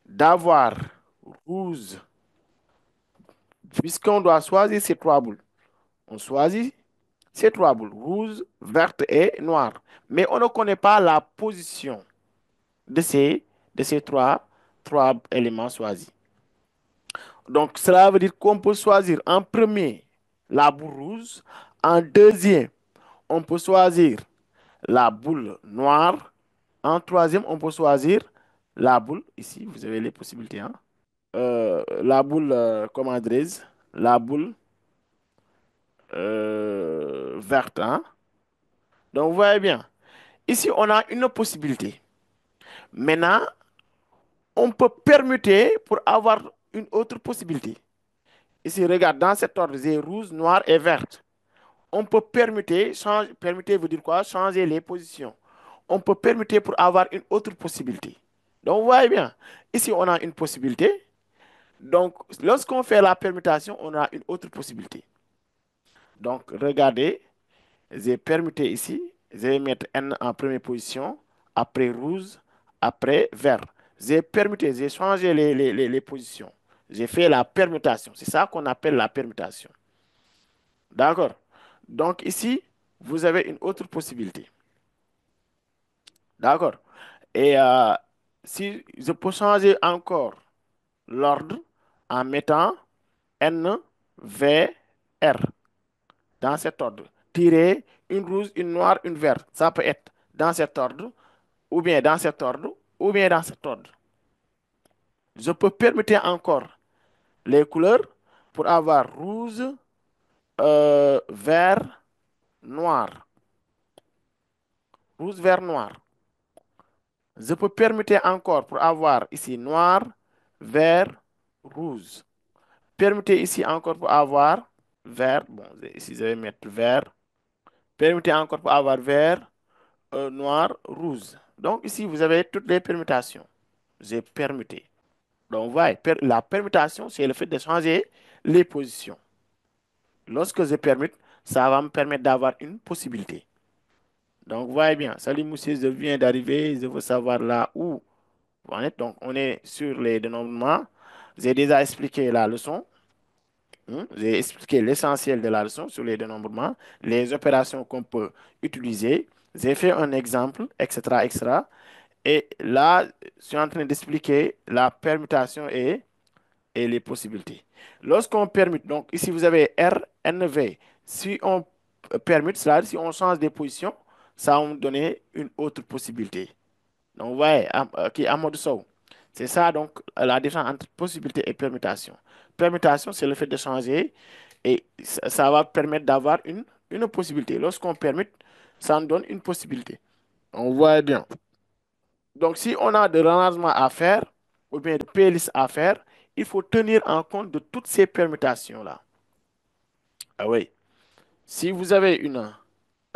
A: d'avoir rouge, puisqu'on doit choisir ces trois boules. On choisit ces trois boules, rouge, verte et noire. Mais on ne connaît pas la position de ces trois éléments choisis. Donc, cela veut dire qu'on peut choisir en premier la boule rouge, en deuxième, on peut choisir la boule noire, en troisième, on peut choisir la boule, ici, vous avez les possibilités, hein. La boule, comment dirais-je, la boule verte, hein. Donc, vous voyez bien, ici, on a une possibilité. Maintenant, on peut permuter pour avoir une autre possibilité. Ici, regarde, dans cet ordre, j'ai rouge, noir et verte. On peut permuter, permuter veut dire quoi? Changer les positions. On peut permuter pour avoir une autre possibilité. Donc, vous voyez bien, ici, on a une possibilité. Donc, lorsqu'on fait la permutation, on a une autre possibilité. Donc, regardez, j'ai permuté ici. Je vais mettre N en première position, après rouge, après vert. J'ai permuté, j'ai changé les positions. J'ai fait la permutation. C'est ça qu'on appelle la permutation. D'accord? Donc ici, vous avez une autre possibilité. D'accord? Et si je peux changer encore l'ordre en mettant N, V, R dans cet ordre. Tirer une rouge, une noire, une verte. Ça peut être dans cet ordre, ou bien dans cet ordre, ou bien dans cet ordre. Je peux permettre encore les couleurs pour avoir rouge, vert, noir. Rouge, vert, noir. Je peux permettre encore pour avoir ici noir, vert, rouge. Permettez ici encore pour avoir vert. Bon, ici je vais mettre vert. Permettez encore pour avoir vert, noir, rouge. Donc ici vous avez toutes les permutations. J'ai permuté. Donc voilà, la permutation, c'est le fait de changer les positions. Lorsque je permute, ça va me permettre d'avoir une possibilité. Donc, vous voyez bien, salut monsieur, je viens d'arriver, je veux savoir là où vous en êtes. Donc, on est sur les dénombrements. J'ai déjà expliqué la leçon. J'ai expliqué l'essentiel de la leçon sur les dénombrements, les opérations qu'on peut utiliser. J'ai fait un exemple, etc., etc. Et là, je suis en train d'expliquer la permutation et les possibilités. Lorsqu'on permute, donc ici vous avez R, N, V. Si on permute, c'est-à-dire si on change des positions, ça va nous donner une autre possibilité. Donc vous voyez, qui est en mode saut. C'est ça donc la différence entre possibilité et permutation. Permutation, c'est le fait de changer et ça va permettre d'avoir une possibilité. Lorsqu'on permute, ça nous donne une possibilité. On voit bien. Donc, si on a de rangement à faire, ou bien de playlists à faire, il faut tenir en compte de toutes ces permutations-là. Ah oui. Si vous avez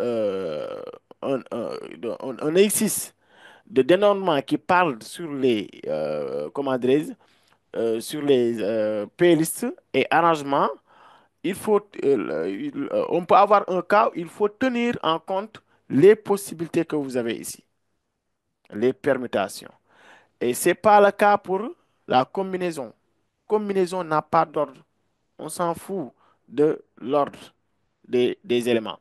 A: euh, un exercice de dénombrement qui parle sur les, comment dirais-je, sur les playlists et arrangements, on peut avoir un cas où il faut tenir en compte les possibilités que vous avez ici, les permutations. Et ce n'est pas le cas pour la combinaison. Combinaison n'a pas d'ordre. On s'en fout de l'ordre des éléments.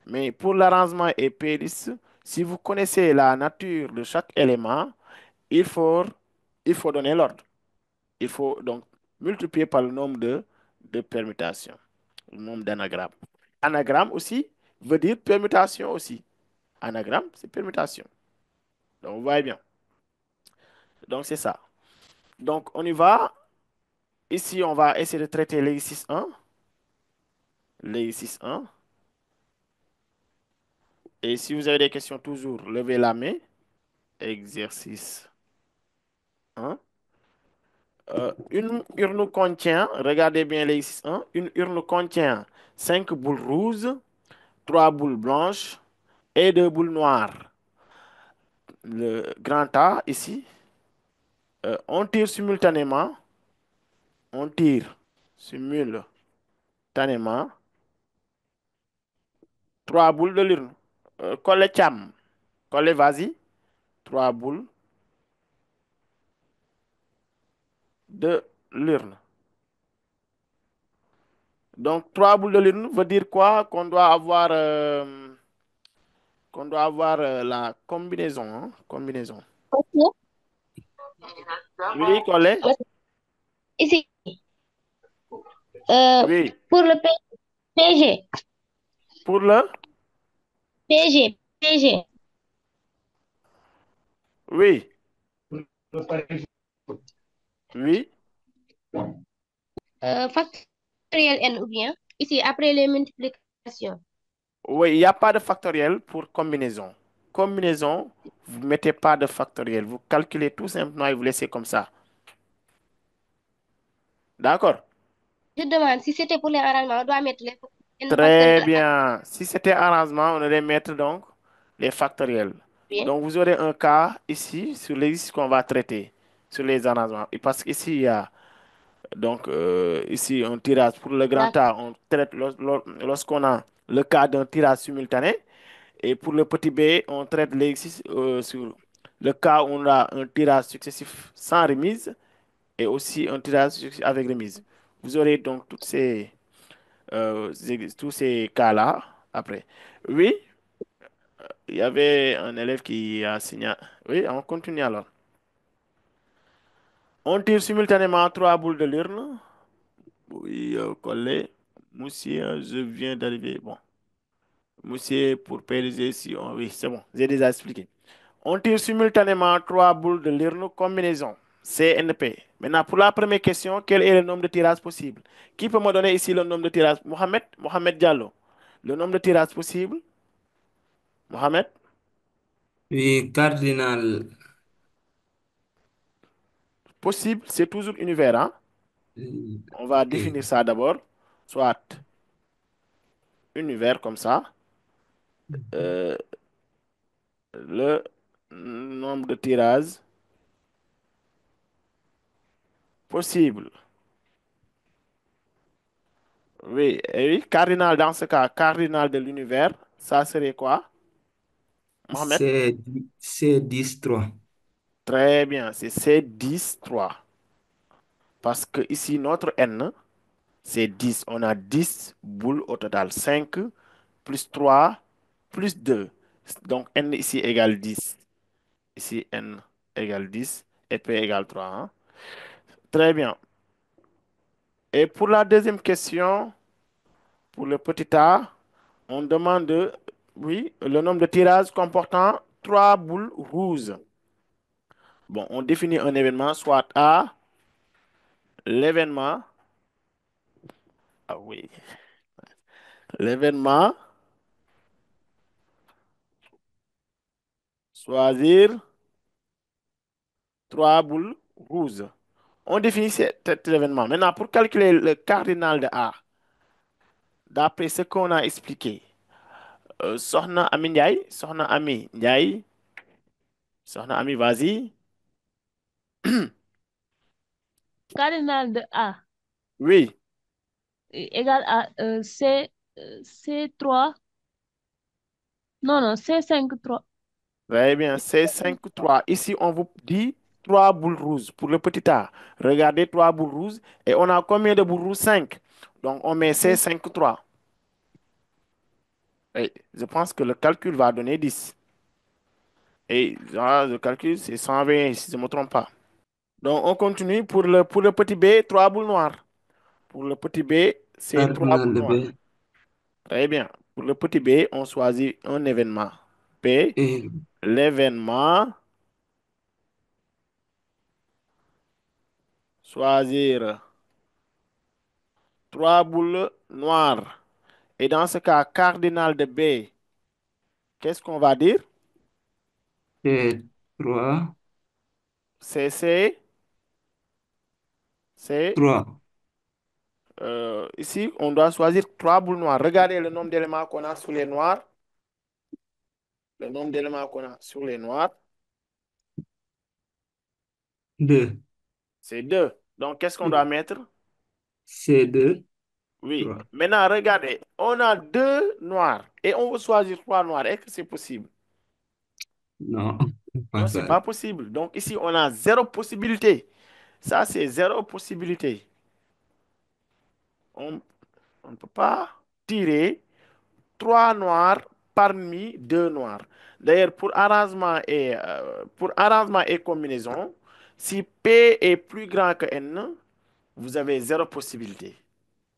A: Mais pour l'arrangement et péris, si vous connaissez la nature de chaque élément, il faut, il faut donner l'ordre. Il faut donc multiplier par le nombre de permutations, le nombre d'anagrammes. Anagramme aussi veut dire permutation aussi. Anagramme, c'est permutation. Donc, vous voyez bien. Donc, c'est ça. Donc, on y va. Ici, on va essayer de traiter l'exercice 1. L'exercice 1. Et si vous avez des questions, toujours, levez la main. Exercice 1. Une urne contient, regardez bien l'exercice 1, une urne contient 5 boules rouges, 3 boules blanches et 2 boules noires. Le grand A ici, on tire simultanément, on tire simultanément 3 boules de l'urne. Collez cham, collez vas-y, 3 boules de l'urne. Donc, 3 boules de l'urne veut dire quoi? Qu'on doit avoir la combinaison, hein. Combinaison.
C: Ok.
A: Oui, collez.
C: Ici,
A: Oui.
C: pour le PG,
A: Pour le?
C: PG,
A: Oui. Oui.
C: factoriel N ou bien, ici, après les multiplications.
A: Oui, il n'y a pas de factoriel pour combinaison. Combinaison, vous ne mettez pas de factoriel. Vous calculez tout simplement et vous laissez comme ça. D'accord?
C: Je demande si c'était pour les arrangements, on doit mettre les N
A: Très
C: factoriel à
A: bien. Si c'était arrangement, on allait mettre donc les factoriels.
C: bien.
A: Donc, vous aurez un cas ici sur l'exercice qu'on va traiter, sur les arrangements. Et parce qu'ici, il y a donc ici un tirage pour le grand
C: D'accord.
A: A, on traite lorsqu'on a le cas d'un tirage simultané. Et pour le petit b, on traite l'exercice sur le cas où on a un tirage successif sans remise et aussi un tirage successif avec remise. Vous aurez donc tous ces cas-là après. Oui, il y avait un élève qui a signé. Oui, on continue alors. On tire simultanément trois boules de l'urne. Oui, collé. Monsieur, je viens d'arriver. Bon, monsieur, pour pérenniser, si on... Oui, c'est bon, j'ai déjà expliqué. On tire simultanément trois boules de l'urne combinaison CNP. Maintenant, pour la première question, quel est le nombre de tirages possible? Qui peut me donner ici le nombre de tirages? Mohamed? Mohamed Diallo. Le nombre de tirages possible? Mohamed?
D: Oui, cardinal.
A: Possible, c'est toujours univers, hein? On va
D: Ok.
A: définir ça d'abord. Soit univers comme ça. Euh, le nombre de tirages possible. Oui, et oui, cardinal dans ce cas, cardinal de l'univers, ça serait quoi? Mohamed?
D: C'est 10-3.
A: Très bien, c'est C10 3. Parce que ici, notre N, c'est 10. On a 10 boules au total. 5 plus 3 plus 2. Donc N ici égale 10. Ici, N égale 10 et P égale 3, hein. Très bien. Et pour la deuxième question, pour le petit a, on demande, oui, le nombre de tirages comportant 3 boules rouges. Bon, on définit un événement, soit A, l'événement, ah oui, l'événement, choisir 3 boules rouges. On définit cet événement. Maintenant, pour calculer le cardinal de A, d'après ce qu'on a expliqué, Sohna Ami Ndiaye, Sohna Ami Ndiaye, Sohna Ami, vas-y.
C: Cardinal de A
A: Oui,
C: égale à C3. Non, non, C5 3.
A: très bien, c'est 5 3. Ici, on vous dit 3 boules rouges pour le petit a. Regardez 3 boules rouges. Et on a combien de boules rouges? 5. Donc, on met
C: Oui.
A: C5 3. Et je pense que le calcul va donner 10. Et là, le calcul, c'est 120, si je ne me trompe pas. Donc, on continue pour le petit b, 3 boules noires. Pour le petit b, c'est 3
D: Cardinal
A: boules
D: de
A: noires.
D: B.
A: Très bien. Pour le petit b, on choisit un événement. P,
D: Et
A: l'événement, choisir 3 boules noires. Et dans ce cas, cardinal de B, qu'est-ce qu'on va dire?
D: c'est 3.
A: C'est, c'est,
D: 3.
A: ici, on doit choisir 3 boules noires. Regardez le nombre d'éléments qu'on a sur les noirs. Le nombre d'éléments qu'on a sur les noirs,
D: 2.
A: c'est 2. Donc, qu'est-ce qu'on doit
D: Oui.
A: mettre?
D: C'est 2.
A: Oui.
D: 3.
A: Maintenant, regardez, on a 2 noirs et on veut choisir 3 noirs. Est-ce que c'est possible?
D: Non, pas
A: Non, c'est
D: ça.
A: pas possible. Donc, ici, on a zéro possibilité. Ça, c'est zéro possibilité. On, on ne peut pas tirer 3 noirs parmi 2 noirs. D'ailleurs, pour arrangement et combinaison, si P est plus grand que N, vous avez zéro possibilité.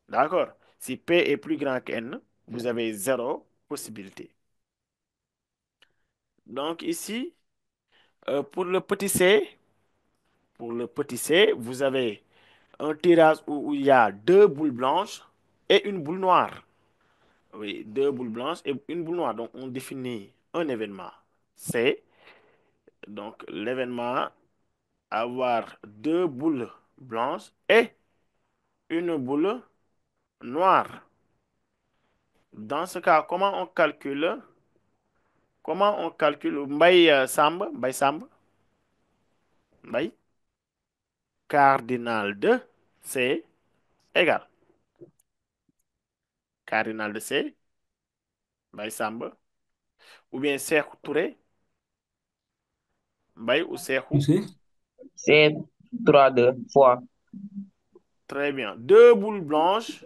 A: D'accord? Si P est plus grand que N, vous avez zéro possibilité. Donc ici, pour le petit c, vous avez un tirage où il y a deux boules blanches et une boule noire. Oui, deux boules blanches et une boule noire. Donc, on définit un événement. C'est donc l'événement avoir deux boules blanches et une boule noire. Dans ce cas, comment on calcule Mbaye Samba, Mbaye, cardinal de C égale cardinal de C, Mbaye Samba, ou bien Sekou Touré, Mbaye ou
D: Tu
A: Sekou.
D: sais?
F: C'est 3-2 fois.
A: Très bien. Deux boules blanches.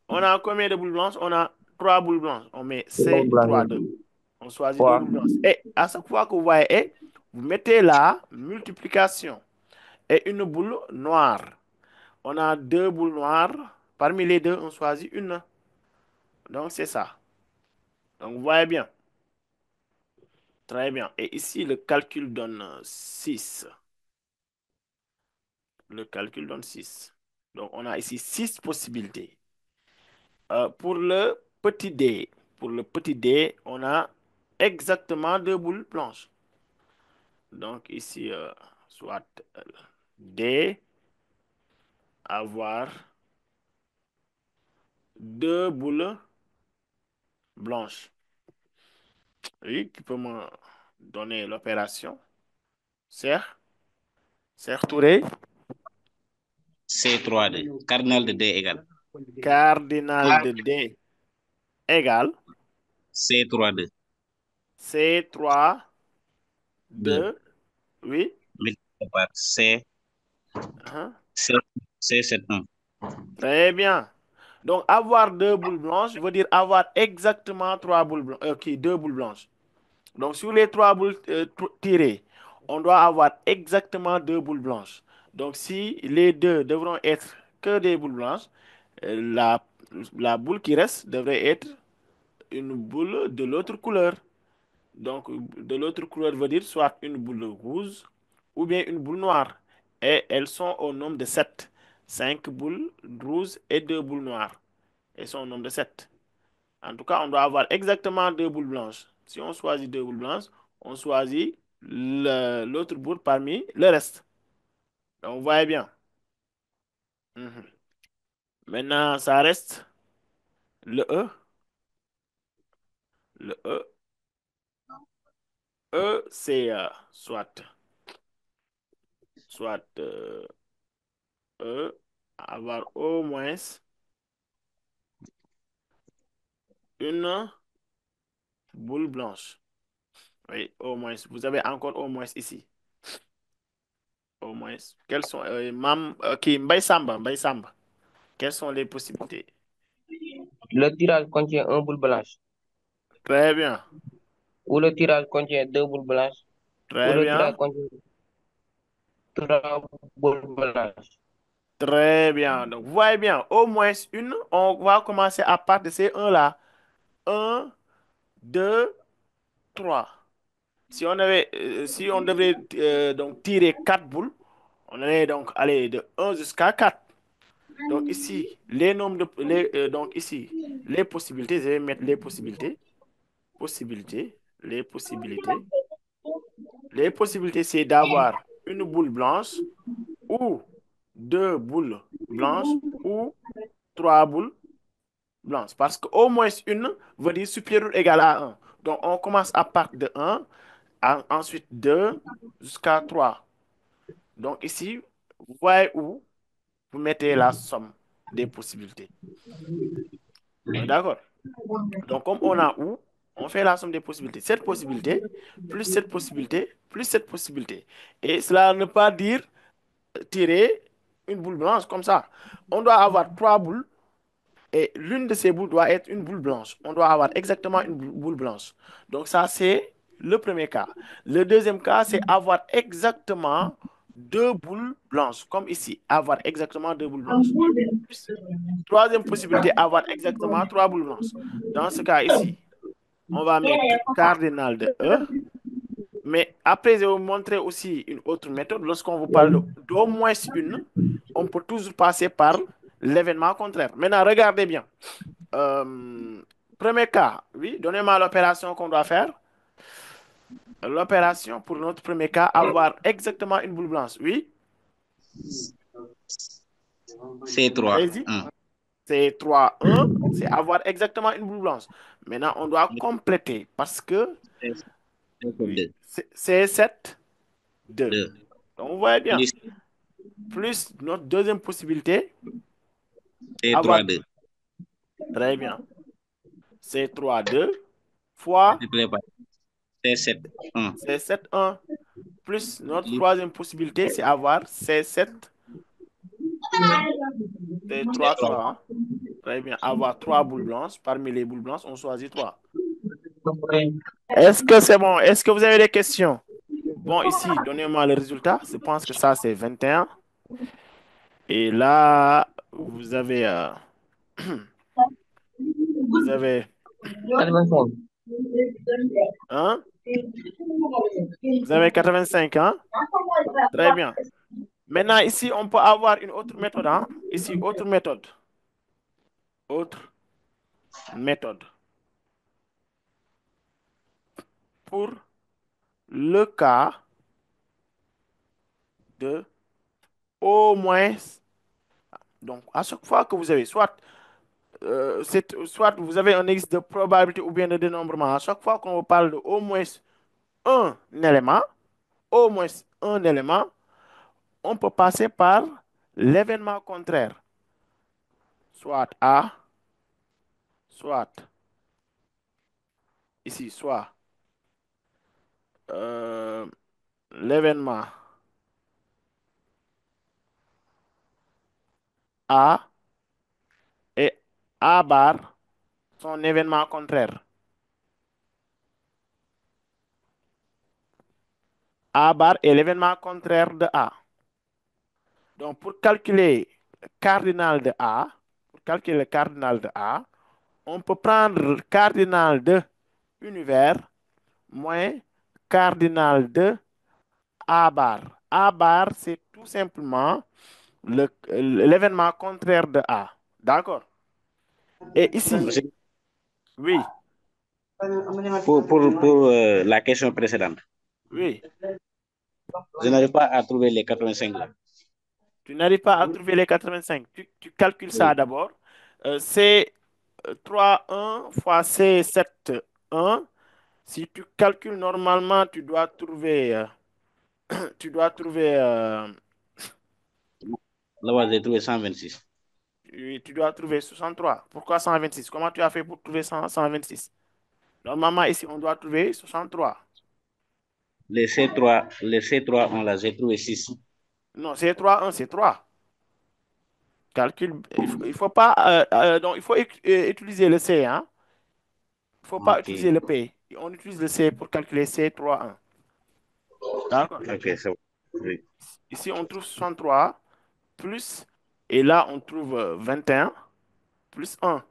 A: On a combien de boules blanches? On a 3 boules blanches. On met
F: Trois blanches.
A: C3-2. On choisit 2
F: Trois.
A: boules blanches. Et à chaque fois que vous voyez et, vous mettez la multiplication et une boule noire. On a 2 boules noires. Parmi les deux, on choisit une. Donc, c'est ça. Donc, vous voyez bien. Très bien. Et ici, le calcul donne 6. Le calcul donne 6. Donc, on a ici 6 possibilités. Pour le petit dé, on a exactement 2 boules blanches. Donc, ici, soit D, avoir 2 boules blanches. Oui, tu peux me donner l'opération. Serre Touré.
G: C3D. Cardinal de D égale
A: Cardinal de D égale
G: C3D.
A: C3,
G: 2.
A: 2, oui.
G: Multiplié par C,
A: Hein.
G: C, C71.
A: Très bien. Donc, avoir 2 boules blanches veut dire avoir exactement 3 boules blanches. Ok, 2 boules blanches. Donc, sur les 3 boules tirées, on doit avoir exactement 2 boules blanches. Donc, si les deux devront être que des boules blanches, la boule qui reste devrait être une boule de l'autre couleur. Donc, de l'autre couleur veut dire soit une boule rouge ou bien une boule noire. Et elles sont au nombre de 7. 5 boules rouges et 2 boules noires. Elles sont au nombre de 7. En tout cas, on doit avoir exactement 2 boules blanches. Si on choisit 2 boules blanches, on choisit l'autre boule parmi le reste. Donc, vous voyez bien. Maintenant, ça reste le E. Le E. E, c'est soit E, avoir au moins une boule blanche. Oui, au moins. Vous avez encore au moins ici. Au moins. Quelles sont, Mbaye Samba, Mbaye Samba. Quelles sont les possibilités?
F: Le tirage contient un boule blanche.
A: Très bien.
F: Ou le tirage contient deux boules blanches. Ou
A: Très
F: le tirage
A: bien.
F: contient trois boules blanches.
A: Très bien. Donc, vous voyez bien, au moins une, on va commencer à partir de ces 1 là. Un, 2, 3. Si on devait donc tirer 4 boules, on allait donc aller de 1 jusqu'à 4. Donc ici, donc ici, les possibilités, je vais mettre les possibilités. Les possibilités. Les possibilités, c'est d'avoir une boule blanche ou 2 boules blanches ou 3 boules blanches. Parce qu'au moins une veut dire supérieur ou égal à un. Donc on commence à partir de un, ensuite 2 jusqu'à 3. Donc ici, vous voyez où vous mettez la somme des possibilités. On est d'accord? Donc comme on a où, on fait la somme des possibilités. Cette possibilité, plus cette possibilité, plus cette possibilité. Et cela ne veut pas dire tirer une boule blanche comme ça. On doit avoir 3 boules et l'une de ces boules doit être une boule blanche. On doit avoir exactement une boule blanche. Donc ça, c'est le premier cas. Le deuxième cas, c'est avoir exactement 2 boules blanches, comme ici, avoir exactement 2 boules blanches. Troisième possibilité, avoir exactement 3 boules blanches. Dans ce cas ici, on va mettre cardinal de E. Mais après, je vais vous montrer aussi une autre méthode. Lorsqu'on vous parle d'au moins une, on peut toujours passer par l'événement contraire. Maintenant, regardez bien. Premier cas, oui, donnez-moi l'opération qu'on doit faire. L'opération pour notre premier cas, avoir exactement une boule blanche. Oui,
G: C3.
A: allez-y. C'est 3, 1, c'est avoir exactement une boule blanche. Maintenant, on doit compléter parce que oui,
G: C2.
A: c'est 7, 2.
G: 2.
A: Donc, vous voyez bien.
G: Plus
A: Plus notre deuxième possibilité, avoir
G: C3D.
A: très bien. C'est 3, 2 fois
G: Multiplié par C7. 1.
A: c'est 7, 1. Plus notre
G: Plus
A: troisième possibilité, c'est avoir c'est 7, c'est 3, 3. Hein. Très bien. Avoir trois boules blanches. Parmi les boules blanches, on choisit trois. Est-ce que c'est bon? Est-ce que vous avez des questions? Bon, ici, donnez-moi le résultat. Je pense que ça, c'est 21. Et là, vous avez
F: 85.
A: hein? Vous avez 85, hein? Très bien. Maintenant, ici, on peut avoir une autre méthode, hein? Ici, autre méthode. Autre méthode. Pour le cas de au moins, donc à chaque fois que vous avez soit vous avez un exercice de probabilité ou bien de dénombrement, à chaque fois qu'on vous parle de au moins un élément, au moins un élément, on peut passer par l'événement contraire, soit A, soit ici, soit euh, l'événement A et A bar son événement contraire. A bar est l'événement contraire de A. Donc, pour calculer le cardinal de A, pour calculer le cardinal de A, on peut prendre le cardinal de univers moins cardinal de A bar. A bar, c'est tout simplement l'événement contraire de A. D'accord? Et ici,
G: Monsieur,
A: oui,
G: pour la question précédente,
A: oui,
G: je n'arrive pas à trouver les 85 là.
A: tu n'arrives pas à trouver les 85. Tu calcules ça
G: Oui.
A: d'abord. C'est 3 1 fois C 7 1. Si tu calcules normalement,
G: Là-bas, j'ai trouvé 126.
A: tu dois trouver 63. Pourquoi 126? Comment tu as fait pour trouver 126? Normalement, ici, on doit trouver 63.
G: Les C3, on l'a, j'ai trouvé 6.
A: Non, c'est 3 1 c'est 3. Calcul, il faut pas, donc il faut utiliser le C, hein? Il ne faut pas
G: Ok,
A: utiliser le P. On utilise le C pour calculer C 3 1. D'accord?
G: ok, c'est bon. Oui.
A: Ici, on trouve 63 plus, et là, on trouve 21 plus 1,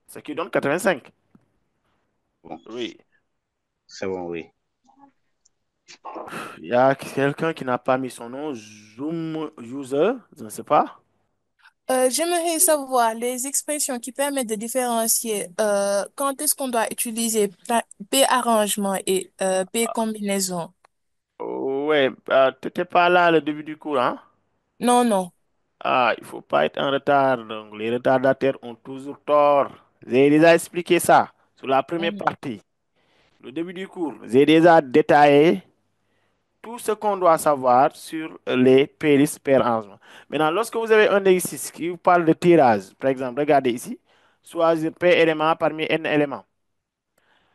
A: ce qui donne 85.
G: Bon,
A: Oui.
G: c'est bon, oui.
A: Il y a quelqu'un qui n'a pas mis son nom, Zoom User, je ne sais pas.
H: J'aimerais savoir les expressions qui permettent de différencier quand est-ce qu'on doit utiliser P arrangement et P combinaison.
A: Ouais, tu n'étais pas là le début du cours, hein?
H: Non, non.
A: Ah, il faut pas être en retard. Donc, les retardataires ont toujours tort. J'ai déjà expliqué ça sur la première
H: Mhm.
A: partie. Le début du cours, j'ai déjà détaillé tout ce qu'on doit savoir sur les périsses per arrangement. Maintenant, lorsque vous avez un exercice qui vous parle de tirage, par exemple, regardez ici, choisir P éléments parmi N éléments.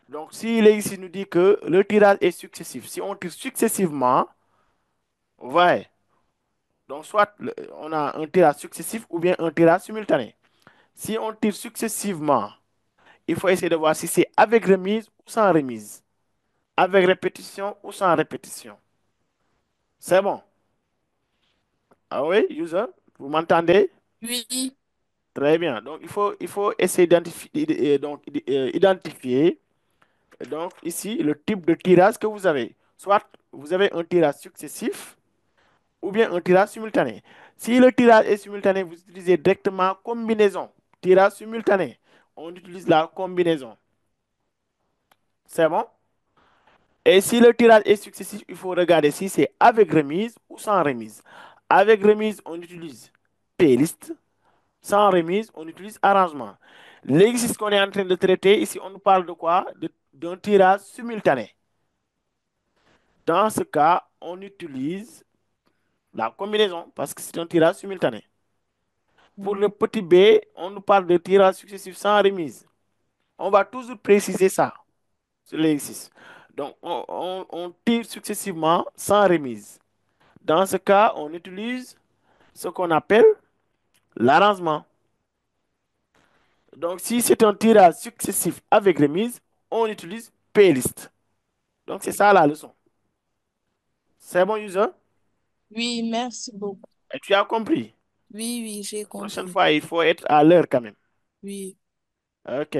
A: Donc, si l'exercice nous dit que le tirage est successif, si on tire successivement, vous voyez, donc soit on a un tirage successif ou bien un tirage simultané. Si on tire successivement, il faut essayer de voir si c'est avec remise ou sans remise, avec répétition ou sans répétition. C'est bon. Ah oui, user, vous m'entendez?
H: Oui.
A: Très bien. Donc, il faut essayer d'identifier donc, ici le type de tirage que vous avez. Soit vous avez un tirage successif ou bien un tirage simultané. Si le tirage est simultané, vous utilisez directement combinaison. Tirage simultané, on utilise la combinaison. C'est bon? Et si le tirage est successif, il faut regarder si c'est avec remise ou sans remise. Avec remise, on utilise P-list. Sans remise, on utilise arrangement. L'exercice qu'on est en train de traiter, ici, on nous parle de quoi? D'un tirage simultané. Dans ce cas, on utilise la combinaison parce que c'est un tirage simultané. Pour le
H: Mhm.
A: petit b, on nous parle de tirage successif sans remise. On va toujours préciser ça sur l'exercice. Donc, on tire successivement sans remise. Dans ce cas, on utilise ce qu'on appelle l'arrangement. Donc, si c'est un tirage successif avec remise, on utilise P-list. Donc, c'est ça la leçon. C'est bon, user?
H: Oui, merci beaucoup.
A: Et tu as compris?
H: Oui, oui, j'ai
A: Prochaine
H: compris.
A: fois, il faut être à l'heure quand même.
H: Oui,
A: OK.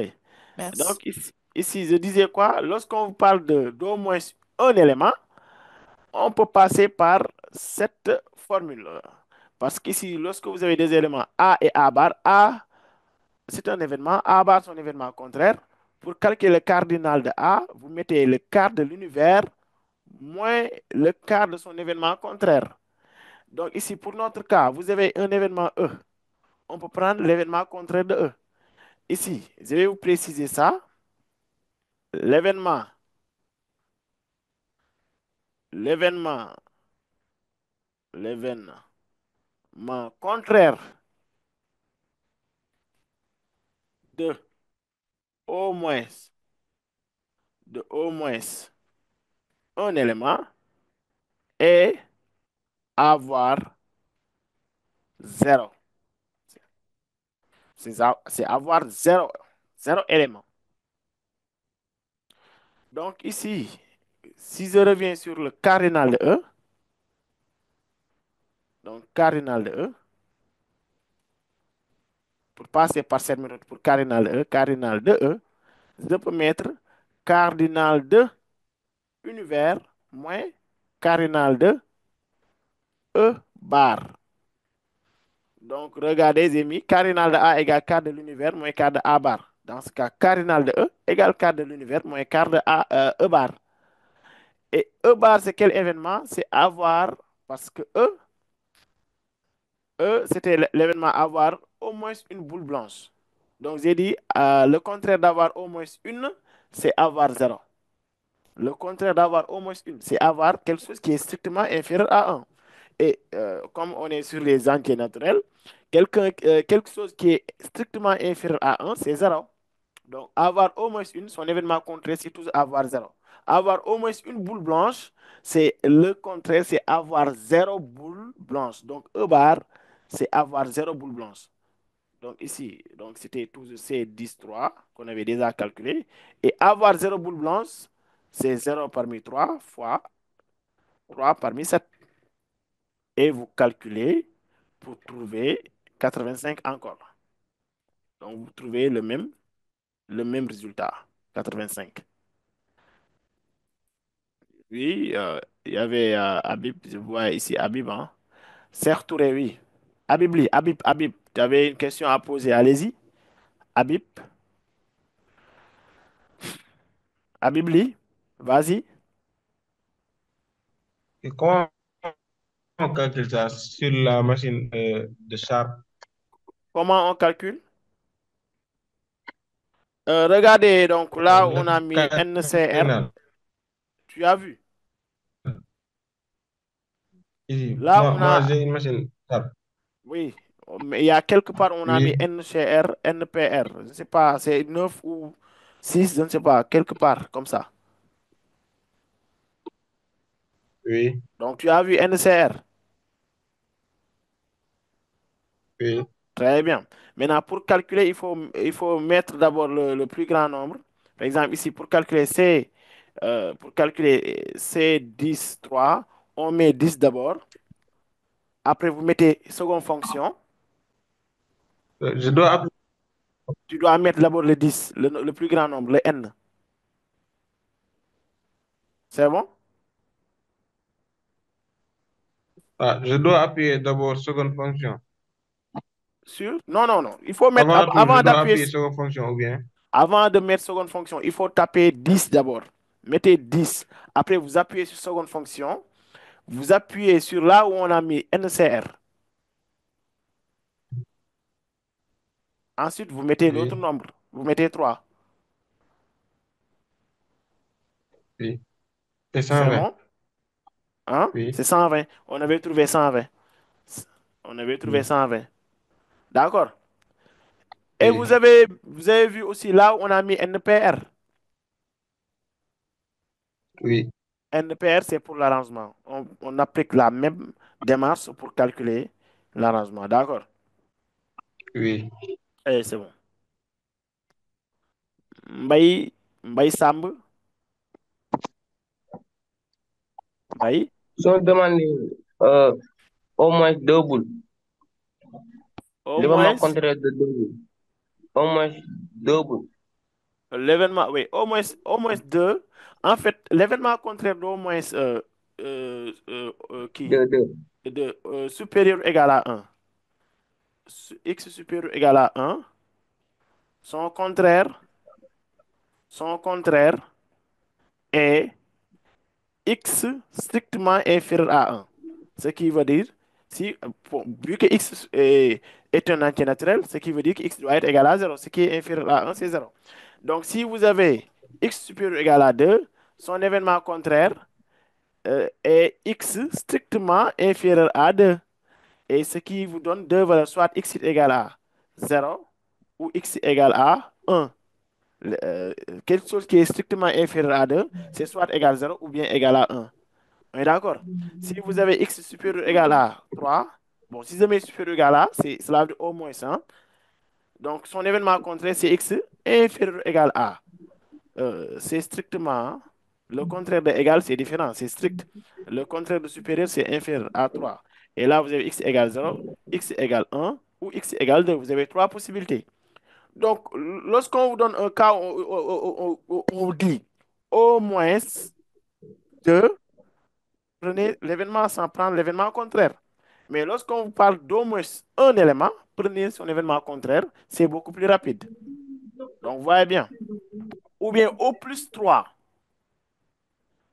H: merci.
A: Donc, ici, je disais quoi? Lorsqu'on vous parle d'au moins un élément, on peut passer par cette formule. Parce qu'ici, lorsque vous avez des éléments A et A bar, A, c'est un événement, A bar, c'est un événement contraire. Pour calculer le cardinal de A, vous mettez le quart de l'univers moins le quart de son événement contraire. Donc ici, pour notre cas, vous avez un événement E. On peut prendre l'événement contraire de E. Ici, je vais vous préciser ça. L'événement, l'événement, l'événement contraire de au moins, de au moins un élément est avoir zéro. C'est avoir zéro élément. Donc ici, si je reviens sur le cardinal de E, donc cardinal de E, pour passer par cette méthode pour cardinal de E, je peux mettre cardinal de univers moins cardinal de E bar. Donc, regardez, j'ai mis cardinal de A égale quart de l'univers moins quart de A bar. Dans ce cas, cardinal de E égale quart de l'univers moins quart de E bar. Et E bar, c'est quel événement? C'est avoir, parce que c'était l'événement avoir au moins une boule blanche. Donc, j'ai dit, le contraire d'avoir au moins une, c'est avoir zéro. Le contraire d'avoir au moins une, c'est avoir quelque chose qui est strictement inférieur à un. Et comme on est sur les entiers naturels, quelque chose qui est strictement inférieur à un, c'est zéro. Donc, avoir au moins une, son événement contraire, c'est toujours avoir zéro. Avoir au moins une boule blanche, c'est le contraire, c'est avoir zéro boule blanche. Donc, E bar, c'est avoir zéro boule blanche. Donc, ici, donc c'était toujours C10 3 qu'on avait déjà calculé. Et avoir zéro boule blanche, c'est zéro parmi 3 fois 3 parmi 7. Et vous calculez pour trouver 85 encore. Donc, vous trouvez le même résultat, 85. Oui, il y avait Habib, je vois ici Habib, hein. Serre Touré, oui. Habib, tu avais une question à poser, allez-y. Habib, Habib Ly, vas-y.
E: Et comment on calcule ça sur la machine de Sharp?
A: Comment on calcule? Regardez, donc là,
E: Le
A: on a mis NCR,
E: cardinal.
A: tu as vu.
E: Ici,
A: Là, on
E: moi
A: a,
E: j'ai une machine Sharp.
A: oui, mais il y a quelque part, on a mis
E: Oui,
A: NCR, NPR. Je ne sais pas, c'est 9 ou 6, je ne sais pas, quelque part, comme ça.
E: oui,
A: Donc, tu as vu NCR.
E: oui.
A: Très bien. Maintenant, pour calculer, il faut mettre d'abord le plus grand nombre. Par exemple, ici, pour calculer C10 3, on met 10 d'abord. Après, vous mettez seconde fonction.
E: Je dois appuyer.
A: Tu dois mettre d'abord le 10, le plus grand nombre, le n. C'est bon?
E: Je dois appuyer d'abord seconde fonction.
A: Sûr? Non, non, non. Il faut mettre,
E: Avant tout, je
A: avant
E: dois
A: d'appuyer,
E: appuyer seconde fonction ou bien.
A: avant de mettre seconde fonction, il faut taper 10 d'abord. Mettez 10. Après, vous appuyez sur seconde fonction. Vous appuyez sur là où on a mis NCR. Ensuite, vous mettez l'autre
E: Oui,
A: nombre. Vous mettez 3.
E: oui. Et
A: C'est
E: 120.
A: bon? Hein?
E: Oui,
A: C'est 120. On avait trouvé 120. On avait trouvé
E: oui,
A: 120. D'accord. Et
E: oui,
A: vous avez vu aussi là où on a mis NPR.
E: oui,
A: NPR, c'est pour l'arrangement. On applique la même démarche pour calculer l'arrangement. D'accord?
E: oui.
A: Et c'est bon. Mbay, Mbay Samb, Mbay.
E: soo demandé euh, au moins deux boules,
A: Au
E: l'événement
A: moins,
E: contraire de deux boules, au moins deux boules,
A: l'événement, oui, au moins deux. En fait, l'événement contraire d'au moins qui?
E: deux.
A: Supérieur ou égal à un. X supérieur ou égal à un. Son contraire, son contraire est x strictement inférieur à un. Ce qui veut dire, si, vu que est un entier naturel, ce qui veut dire que x doit être égal à zéro. Ce qui est inférieur à un, c'est zéro. Donc, si vous avez x supérieur ou égal à 2, son événement contraire est x strictement inférieur à 2. Et ce qui vous donne deux valeurs, soit x est égal à zéro ou x est égal à un. Quelque chose qui est strictement inférieur à 2, c'est soit égal à 0 ou bien égal à un. On est d'accord? Si vous avez x supérieur ou égal à 3, bon, si jamais supérieur ou égal à, cela veut dire au moins 100. Donc, son événement contraire, c'est x inférieur ou égal à. C'est strictement, le contraire de égal, c'est différent, c'est strict. Le contraire de supérieur, c'est inférieur à 3. Et là, vous avez x égale 0, x égale 1 ou x égale 2. Vous avez trois possibilités. Donc, lorsqu'on vous donne un cas, on vous dit au moins 2, prenez l'événement sans prendre l'événement contraire. Mais lorsqu'on vous parle d'au moins un élément, prenez son événement contraire, c'est beaucoup plus rapide. Donc, vous voyez bien. Ou bien au plus 3.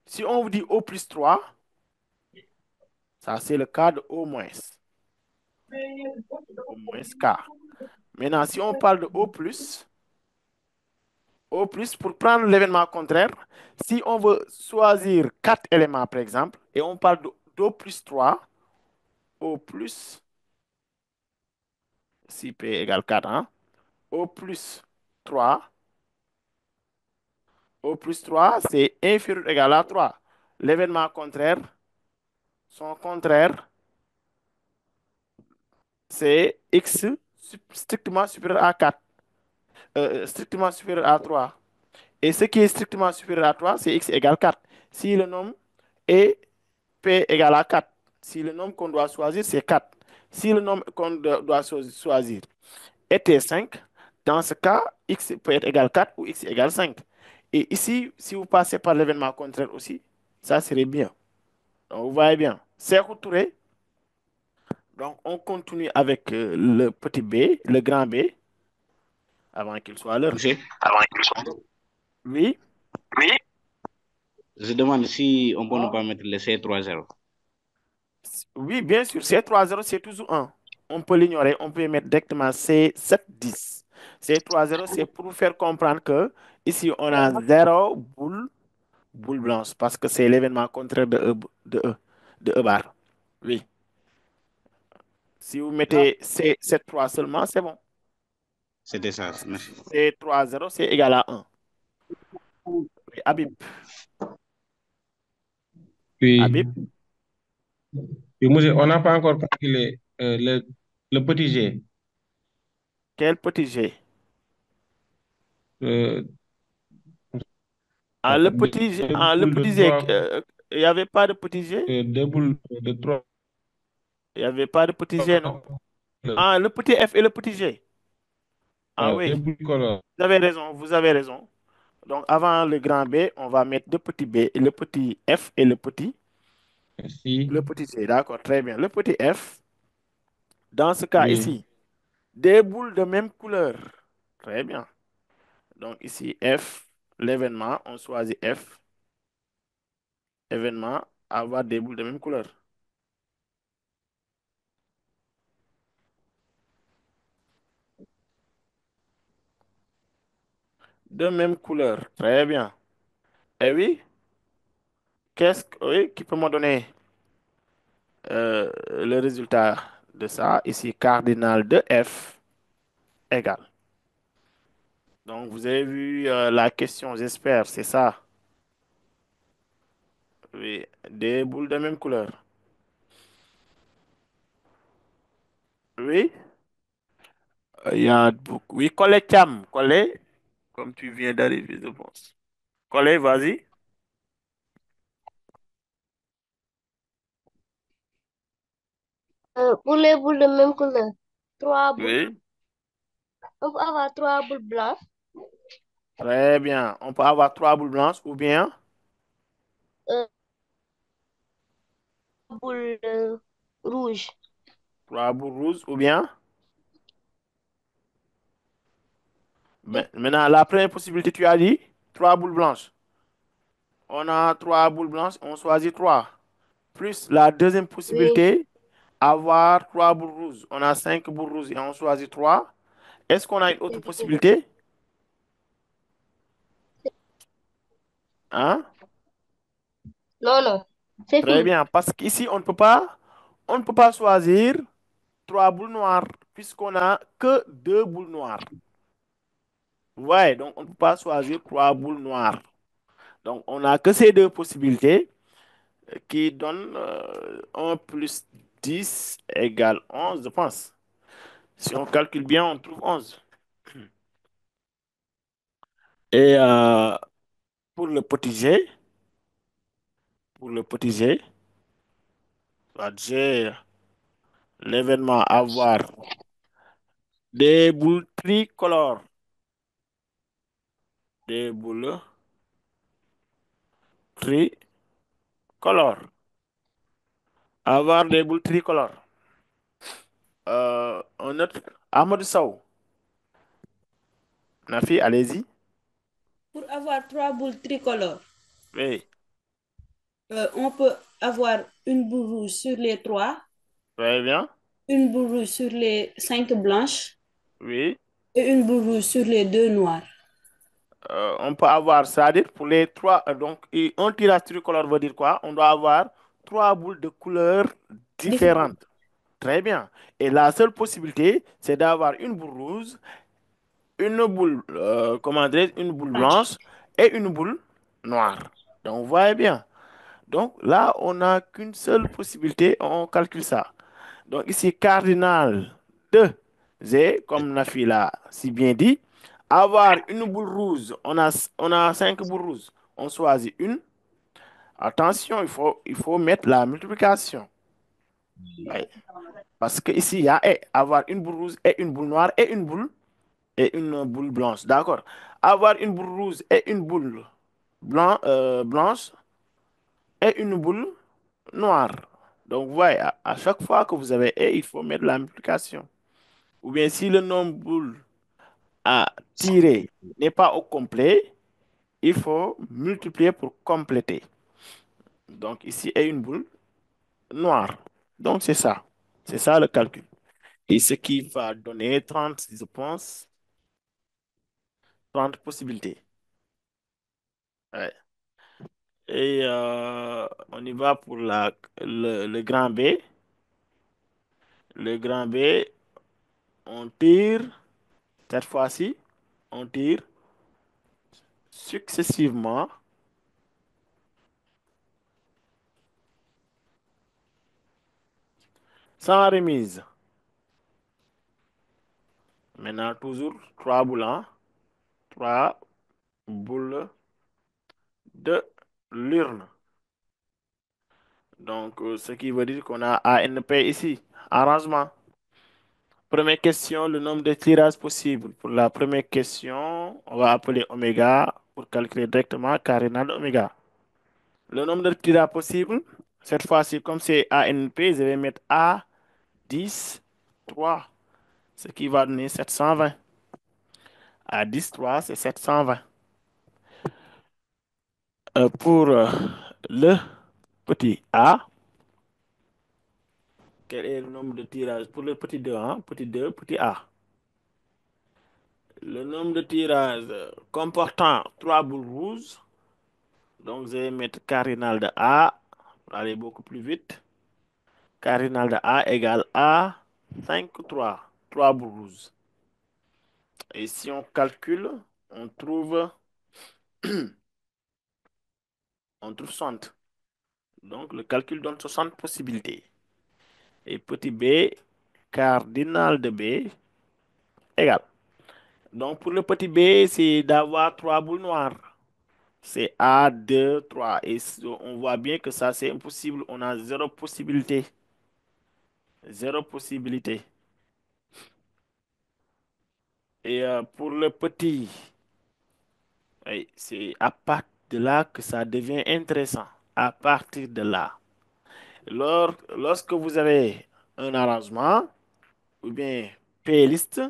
A: Si on vous dit au plus 3, ça c'est le cas de au moins K. Maintenant, si on parle de au plus, pour prendre l'événement contraire, si on veut choisir quatre éléments, par exemple, et on parle d'au plus 3, au plus, si P égale 4, hein, au plus 3, au plus 3, c'est inférieur ou égal à 3. L'événement contraire, son contraire, c'est x strictement supérieur à 4, strictement supérieur à 3. Et ce qui est strictement supérieur à 3, c'est x égale 4. Si le nombre est p égale à 4, si le nombre qu'on doit choisir, c'est 4. Si le nombre qu'on doit choisir était 5, dans ce cas, x peut être égal à 4 ou x égale 5. Et ici, si vous passez par l'événement contraire aussi, ça serait bien. Donc, vous voyez bien. C'est retouré. Donc, on continue avec le petit b, le grand B, avant qu'il soit l'heure.
G: Monsieur,
A: Oui.
G: je demande si on peut ne pas mettre le C30.
A: Oui, bien sûr, C30, c'est toujours un. On peut l'ignorer, on peut mettre directement C710. C30, c'est pour vous faire comprendre que ici, on a zéro boule blanche, parce que c'est l'événement contraire de E bar. Oui. Si vous mettez C73 seulement, c'est bon.
G: C'était ça, merci.
A: C30, c'est égal à un. Oui, Habib.
E: Puis,
A: Habib,
E: puis monsieur, on n'a pas encore calculé le petit g.
A: quel petit G?
E: Euh,
A: Ah,
E: deux
A: Le
E: boules de
A: petit G,
E: trois,
A: il n'y avait pas de petit G?
E: deux boules de trois.
A: Il n'y avait pas de petit G, non? Ah, le petit F et le petit G. Ah
E: Deux
A: oui,
E: boules color.
A: vous avez raison, vous avez raison. Donc, avant le grand B, on va mettre deux petits B, le petit F et
E: Merci.
A: le petit G. D'accord, très bien. Le petit F, dans ce cas
E: Oui.
A: ici, des boules de même couleur. Très bien. Donc, ici, F, l'événement, on choisit F, événement, avoir des boules de même couleur. De même couleur. Très bien. Et oui, oui, qui peut me donner le résultat de ça? Ici, cardinal de F égale. Donc, vous avez vu la question, j'espère, c'est ça. Oui, des boules de même couleur. Oui, il y a beaucoup. Oui, collé Cham, collé. comme tu viens d'arriver, je pense. Collègue, vas-y.
C: Pour les boules de même couleur, trois boules.
A: Oui,
C: On peut avoir trois boules blanches,
A: très bien. On peut avoir trois boules blanches ou bien
C: euh, boules rouges.
A: trois boules rouges ou bien. Maintenant, la première possibilité, tu as dit trois boules blanches. On a trois boules blanches, on choisit trois. Plus la deuxième
C: Oui,
A: possibilité, avoir trois boules rouges. On a cinq boules rouges et on choisit trois. Est-ce qu'on a une autre
C: oui.
A: possibilité? Hein?
C: Non, non, c'est
A: Très
C: fini.
A: bien, parce qu'ici, on ne peut pas choisir trois boules noires, puisqu'on a que deux boules noires. Ouais, donc on ne peut pas choisir trois boules noires. Donc, on n'a que ces deux possibilités qui donnent 1 plus 10 égale 11, je pense. Si on calcule bien, on trouve 11. Et pour le petit g, pour le petit g, soit g, l'événement avoir des boules tricolores, des boules tricolores, avoir des boules tricolores. Un autre, Amadou Sow, Nafi, allez-y.
I: Pour avoir trois boules tricolores,
A: Oui,
I: on peut avoir une boule rouge sur les trois,
A: très bien.
I: une boule rouge sur les cinq blanches
A: Oui.
I: et une boule rouge sur les deux noires.
A: On peut avoir, c'est-à-dire pour les trois, donc un tirage tricolore veut dire quoi? On doit avoir trois boules de couleurs
I: Différentes.
A: différentes. Très bien. Et la seule possibilité, c'est d'avoir une boule rouge, une boule, comment dire, une boule
I: Blanches.
A: blanche et une boule noire. Donc, vous voyez bien. Donc là, on n'a qu'une seule possibilité, on calcule ça. Donc ici, cardinal de Z, comme Nafi l'a si bien dit, avoir une boule rouge, on a cinq boules rouges, on choisit une. Attention, il faut mettre la multiplication. Ouais. Parce que ici, il y a avoir une boule rouge et une boule noire et une boule blanche. D'accord? Avoir une boule rouge et une boule blanche et une boule noire. Donc, vous voyez, à chaque fois que vous avez et, il faut mettre la multiplication. Ou bien si le nombre de boules à tirer n'est pas au complet, il faut multiplier pour compléter. Donc, ici est une boule noire. Donc, c'est ça. C'est ça le calcul. Et ce qui va donner 30, je pense, 30 possibilités. Ouais. Et on y va pour le grand B. Le grand B, on tire, cette fois-ci, on tire successivement sans remise. Maintenant, toujours trois boules, hein. Trois boules de l'urne. Donc, ce qui veut dire qu'on a ANP ici. Arrangement. Première question, le nombre de tirages possibles. Pour la première question, on va appeler oméga pour calculer directement cardinal de oméga. Le nombre de tirages possibles, cette fois-ci, comme c'est ANP, je vais mettre A 10 3, ce qui va donner 720. A 10 3, c'est 720. Pour le petit a, quel est le nombre de tirages? Pour le petit 2, hein? Petit 2, petit a. Le nombre de tirages comportant 3 boules rouges. Donc, je vais mettre cardinal de A pour aller beaucoup plus vite. Cardinal de A égale A 5 3. 3 boules rouges. Et si on calcule, on trouve, on trouve 60. Donc, le calcul donne 60 possibilités. Et petit b, cardinal de B égale. Donc, pour le petit B, c'est d'avoir trois boules noires. C'est A, 2, 3. Et on voit bien que ça, c'est impossible. On a zéro possibilité. Zéro possibilité. Et pour le petit, oui, c'est à partir de là que ça devient intéressant. À partir de là. Lorsque vous avez un arrangement, ou bien playlist,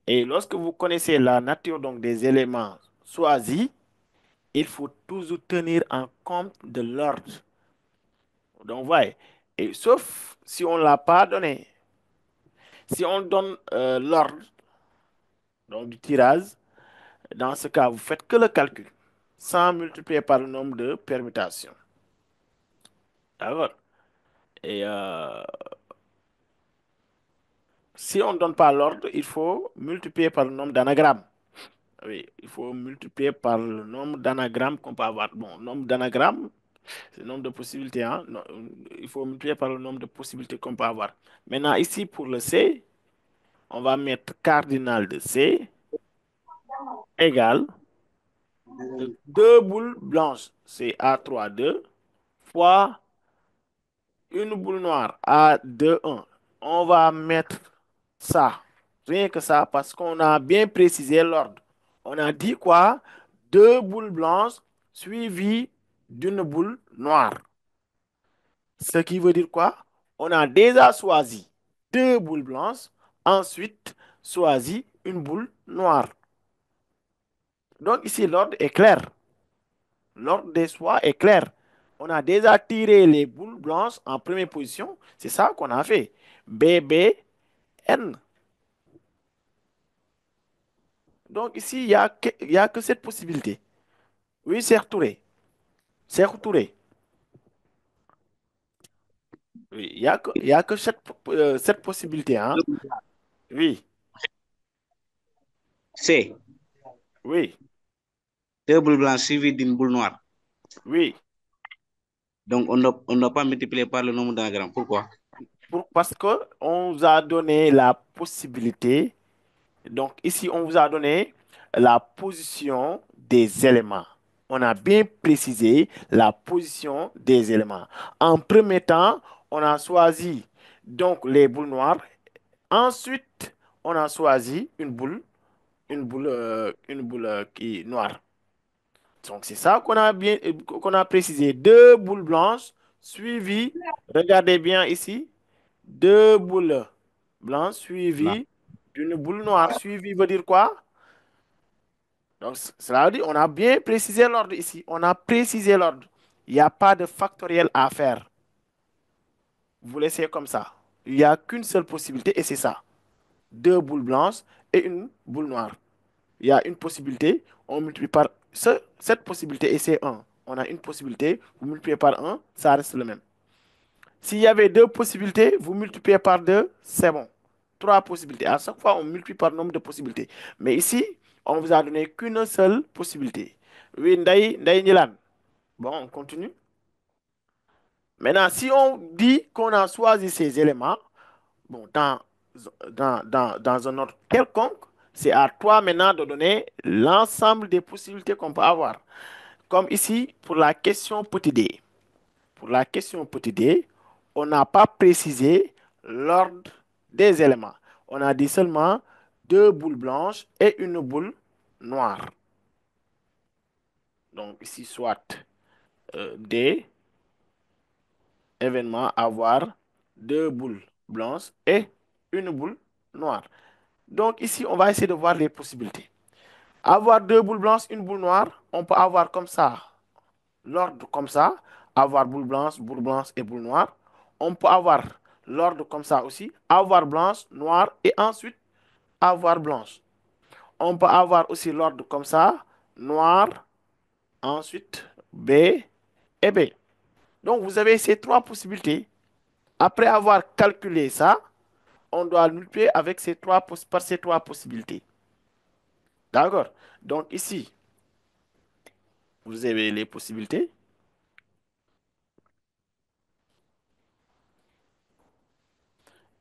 A: et lorsque vous connaissez la nature donc des éléments choisis, il faut toujours tenir en compte de l'ordre. Donc, voyez, et sauf si on ne l'a pas donné. Si on donne l'ordre donc du tirage, dans ce cas, vous faites que le calcul, sans multiplier par le nombre de permutations. D'accord? Et si on ne donne pas l'ordre, il faut multiplier par le nombre d'anagrammes. Oui, il faut multiplier par le nombre d'anagrammes qu'on peut avoir. Bon, nombre d'anagrammes, c'est le nombre de possibilités. Hein? Non, il faut multiplier par le nombre de possibilités qu'on peut avoir. Maintenant, ici, pour le C, on va mettre cardinal de C égale deux boules blanches, c'est A3, 2, fois une boule noire, A2, 1. On va mettre ça, rien que ça, parce qu'on a bien précisé l'ordre. On a dit quoi? Deux boules blanches suivies d'une boule noire. Ce qui veut dire quoi? On a déjà choisi deux boules blanches, ensuite choisi une boule noire. Donc ici, l'ordre est clair. L'ordre des choix est clair. On a déjà tiré les boules blanches en première position. C'est ça qu'on a fait. B, B, N. Donc ici, il y a que cette possibilité. Oui, c'est Touré. C'est Touré. Oui, il y a que cette possibilité. Hein? Oui,
G: C.
A: oui,
G: Deux boules blanches suivies d'une boule noire.
A: oui.
G: Donc, on ne doit pas multiplier par le nombre d'anagrammes. Pourquoi?
A: Parce qu'on vous a donné la possibilité. Donc ici, on vous a donné la position des éléments. On a bien précisé la position des éléments. En premier temps, on a choisi donc les boules noires. Ensuite, on a choisi une boule qui est noire. Donc c'est ça qu'on a précisé. Deux boules blanches suivies. Regardez bien ici. Deux boules blanches
G: Blanc.
A: suivies d'une boule noire. Suivie veut dire quoi? Donc, cela veut dire on a bien précisé l'ordre ici. On a précisé l'ordre. Il n'y a pas de factoriel à faire. Vous laissez comme ça. Il n'y a qu'une seule possibilité et c'est ça. Deux boules blanches et une boule noire. Il y a une possibilité, on multiplie par cette possibilité et c'est un. On a une possibilité, vous multipliez par un, ça reste le même. S'il y avait deux possibilités, vous multipliez par deux, c'est bon. Trois possibilités. À chaque fois, on multiplie par le nombre de possibilités. Mais ici, on vous a donné qu'une seule possibilité. Oui, Ndaï Nilan. Bon, on continue. Maintenant, si on dit qu'on a choisi ces éléments, bon, dans un ordre quelconque, c'est à toi maintenant de donner l'ensemble des possibilités qu'on peut avoir. Comme ici, pour la question petit d. Pour la question petit d, on n'a pas précisé l'ordre des éléments. On a dit seulement deux boules blanches et une boule noire. Donc ici, soit D, événement, avoir deux boules blanches et une boule noire. Donc ici, on va essayer de voir les possibilités. Avoir deux boules blanches, une boule noire, on peut avoir comme ça, l'ordre comme ça, avoir boule blanche et boule noire. On peut avoir l'ordre comme ça aussi, avoir blanche, noire et ensuite avoir blanche. On peut avoir aussi l'ordre comme ça, noir, ensuite B et B. Donc vous avez ces trois possibilités. Après avoir calculé ça, on doit multiplier avec par ces trois possibilités. D'accord? Donc ici, vous avez les possibilités.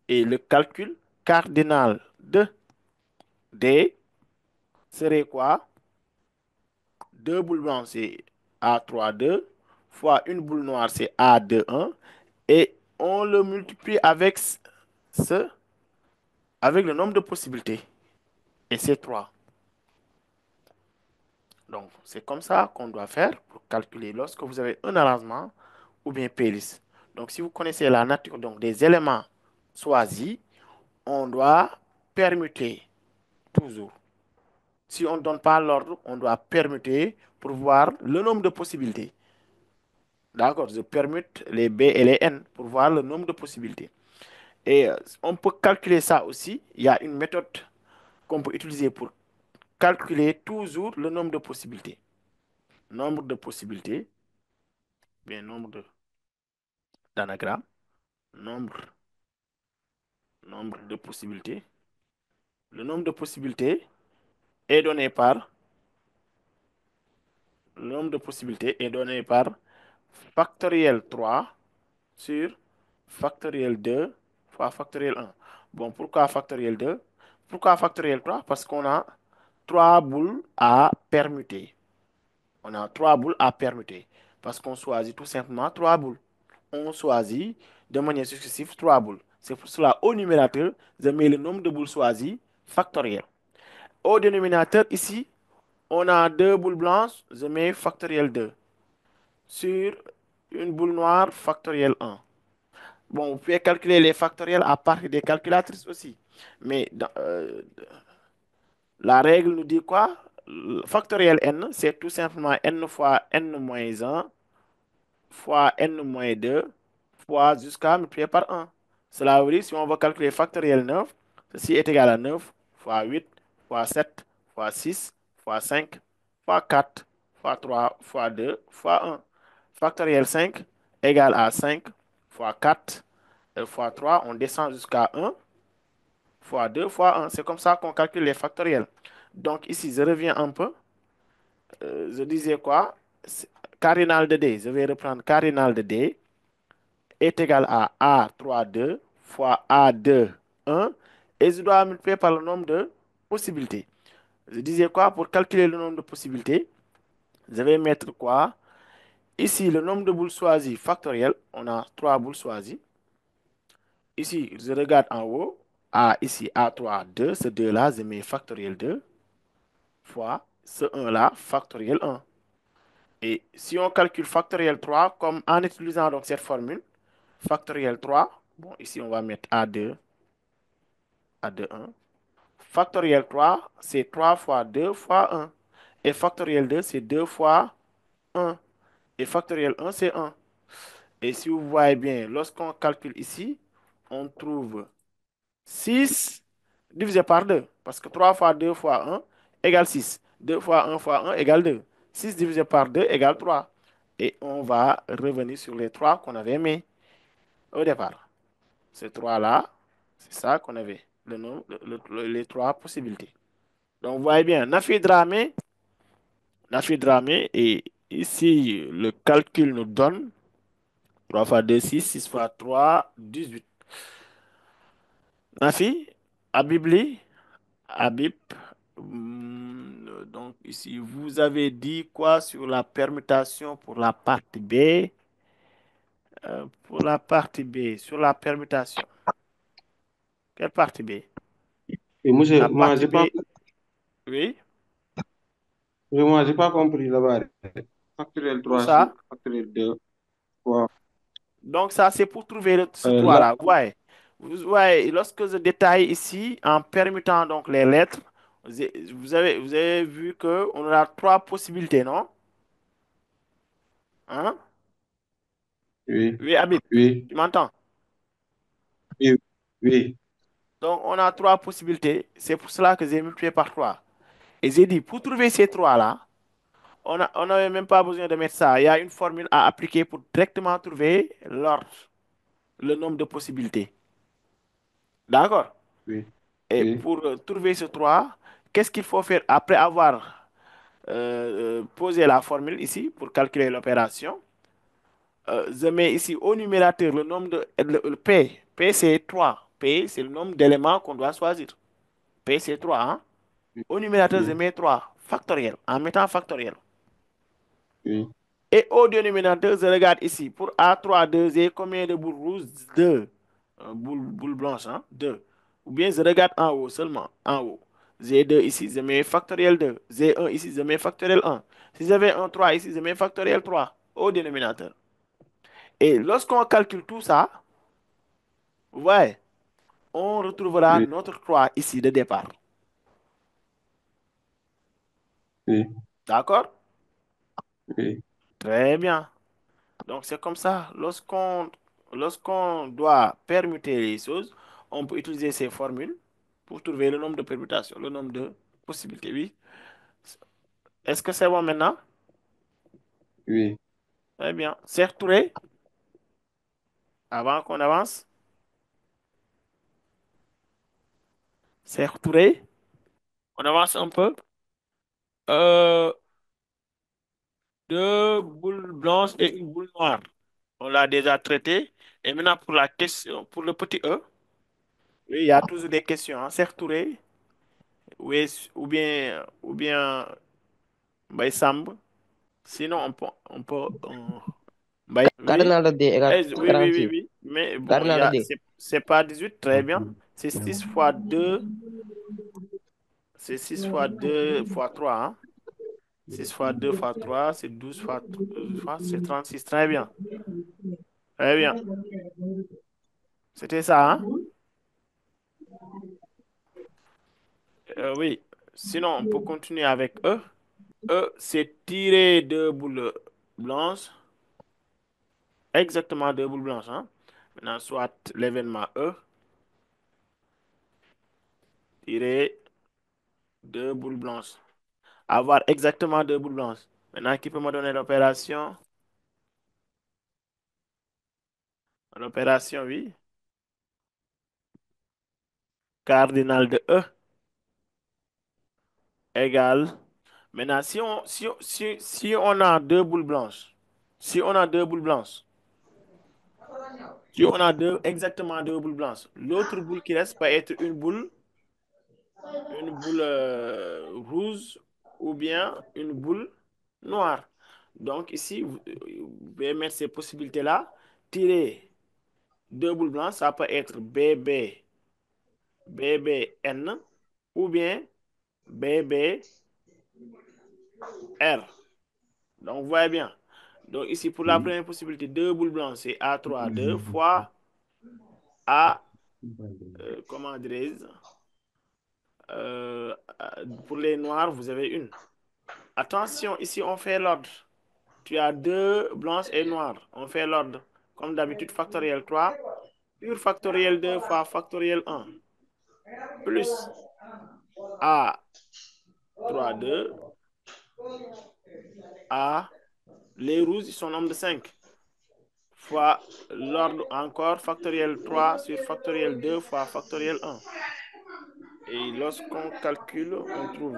A: Et le calcul cardinal de D serait quoi? Deux boules blanches, c'est A3, 2, fois une boule noire, c'est A2, 1. Et on le multiplie avec ce, avec le nombre de possibilités. Et c'est 3. Donc, c'est comme ça qu'on doit faire pour calculer lorsque vous avez un arrangement ou bien P-list. Donc, si vous connaissez la nature donc, des éléments choisis, on doit permuter toujours. Si on ne donne pas l'ordre, on doit permuter pour voir le nombre de possibilités. D'accord, je permute les B et les N pour voir le nombre de possibilités. Et on peut calculer ça aussi. Il y a une méthode qu'on peut utiliser pour calculer toujours le nombre de possibilités. Nombre de possibilités, bien nombre d'anagrammes, nombre, nombre de possibilités. Le nombre de possibilités est donné par, le nombre de possibilités est donné par factoriel 3 sur factoriel 2 fois factoriel 1. Bon, pourquoi factoriel 2? Pourquoi factoriel 3? Parce qu'on a 3 boules à permuter. On a 3 boules à permuter. Parce qu'on choisit tout simplement 3 boules. On choisit de manière successive 3 boules. C'est pour cela, au numérateur, je mets le nombre de boules choisies factoriel. Au dénominateur, ici, on a 2 boules blanches, je mets factoriel 2. Sur une boule noire, factoriel 1. Bon, vous pouvez calculer les factoriels à partir des calculatrices aussi. Mais la règle nous dit quoi? Le factoriel n, c'est tout simplement n fois n-1 fois n-2 fois jusqu'à multiplier par 1. Cela veut dire, si on va calculer factoriel 9, ceci est égal à 9 fois 8 fois 7 fois 6 fois 5 fois 4 fois 3 fois 2 fois 1. Factoriel 5 égale à 5 fois 4 fois 3, on descend jusqu'à 1 fois 2 fois 1. C'est comme ça qu'on calcule les factoriels. Donc ici, je reviens un peu. Je disais quoi? Cardinal de D, je vais reprendre cardinal de D est égal à A3, 2 fois A2, 1. Et je dois multiplier par le nombre de possibilités. Je disais quoi? Pour calculer le nombre de possibilités, je vais mettre quoi? Ici, le nombre de boules choisies factoriel. On a 3 boules choisies. Ici, je regarde en haut. Ici, A3, 2. Ce 2-là, je mets factoriel 2 fois ce 1-là, factoriel 1. Et si on calcule factoriel 3, comme en utilisant donc cette formule, factoriel 3, bon, ici, on va mettre A2, A2, 1. Factoriel 3, c'est 3 fois 2 fois 1. Et factoriel 2, c'est 2 fois 1. Et factoriel 1, c'est 1. Et si vous voyez bien, lorsqu'on calcule ici, on trouve 6 divisé par 2. Parce que 3 fois 2 fois 1 égale 6. 2 fois 1 fois 1 égale 2. 6 divisé par 2 égale 3. Et on va revenir sur les 3 qu'on avait mis au départ. Ces 3-là, c'est ça qu'on avait. Le nom, les 3 possibilités. Donc, vous voyez bien, Nafi Dramé, et ici, le calcul nous donne 3 fois 2, 6, 6 fois 3, 18. Nafi, Abibli, Habib. Donc ici, vous avez dit quoi sur la permutation pour la partie B? Pour la partie B, sur la permutation. Quelle partie B?
E: Et
A: La
E: moi,
A: partie B, oui.
E: j'ai pas compris là-bas. Factoriel
A: Où
E: 3 sur
A: ça?
E: factoriel 2 fois.
A: Donc ça, c'est pour trouver ce
E: Là,
A: 3-là. Ouais. Vous voyez, lorsque je détaille ici, en permutant donc les lettres, vous avez vu qu'on a 3 possibilités, non? Hein?
E: oui,
A: Oui, Habib,
E: oui,
A: tu m'entends?
E: oui, oui,
A: Donc, on a 3 possibilités. C'est pour cela que j'ai multiplié par 3. Et j'ai dit, pour trouver ces 3-là, on n'avait même pas besoin de mettre ça. Il y a une formule à appliquer pour directement trouver l'ordre, le nombre de possibilités. D'accord?
E: oui,
A: Et
E: oui,
A: pour trouver ce 3, qu'est-ce qu'il faut faire après avoir posé la formule ici pour calculer l'opération? Je mets ici au numérateur le nombre le P. P, c'est 3. P, c'est le nombre d'éléments qu'on doit choisir. P, c'est 3, hein? Au numérateur, je
E: Oui,
A: mets 3 factoriel, en mettant factoriel.
E: oui,
A: Et au dénominateur, je regarde ici. Pour A3, 2, j'ai combien de boules rouges? 2. Boules blanches, hein? 2. Ou bien je regarde en haut seulement, en haut. J'ai 2 ici, je mets factoriel 2. J'ai 1 ici, je mets factoriel 1. Si j'avais un 3 ici, je mets factoriel 3 au dénominateur. Et lorsqu'on calcule tout ça, ouais, on retrouvera
E: oui,
A: notre 3 ici de départ.
E: oui,
A: D'accord?
E: oui,
A: Très bien. Donc c'est comme ça. Lorsqu'on doit permuter les choses, on peut utiliser ces formules pour trouver le nombre de permutations, le nombre de possibilités. Oui. Est-ce que c'est bon maintenant?
E: oui.
A: Très bien. Serge Touré, avant qu'on avance. Serge Touré, on avance un peu. Euh, deux boules blanches et une boule noire. On l'a déjà traité. Et maintenant pour la question, pour le petit E, oui, il y a toujours des questions, hein. Serge Touré, oui, ou bien Mbaye Samb. Sinon, oui,
F: Cardinal de D égale
A: oui, oui, oui,
F: 36.
A: oui. Mais bon,
F: Cardinal de D.
A: c'est pas 18 très bien. C'est 6 fois 2 c'est 6 fois 2 fois 3 hein. 6 fois 2 fois 3 c'est 12 c'est 36 très bien. Très bien. C'était ça, hein? Oui. Sinon, on peut continuer avec E. E, c'est tirer deux boules blanches. Exactement deux boules blanches, hein? Maintenant, soit l'événement E, tirer deux boules blanches. Avoir exactement deux boules blanches. Maintenant, qui peut me donner l'opération? L'opération, oui. Cardinal de E égale. Maintenant, si on a deux boules blanches, si on a deux boules blanches, si on a exactement deux boules blanches, l'autre boule qui reste peut être une boule rouge ou bien une boule noire. Donc ici, vous pouvez mettre ces possibilités-là. Tirer deux boules blanches, ça peut être BBN ou bien BBR. Donc, vous voyez bien. Donc, ici, pour la première possibilité, deux boules blanches, c'est A3, 2 fois A, comment dirais-je, pour les noirs, vous avez une. Attention, ici, on fait l'ordre. Tu as deux blanches et noires. On fait l'ordre. Comme d'habitude, factoriel 3 sur factoriel 2 fois factoriel 1 plus A 3 2 A, les rouges, ils sont nombre de 5 fois l'ordre encore factoriel 3 sur factoriel 2 fois factoriel 1. Et lorsqu'on calcule, on trouve,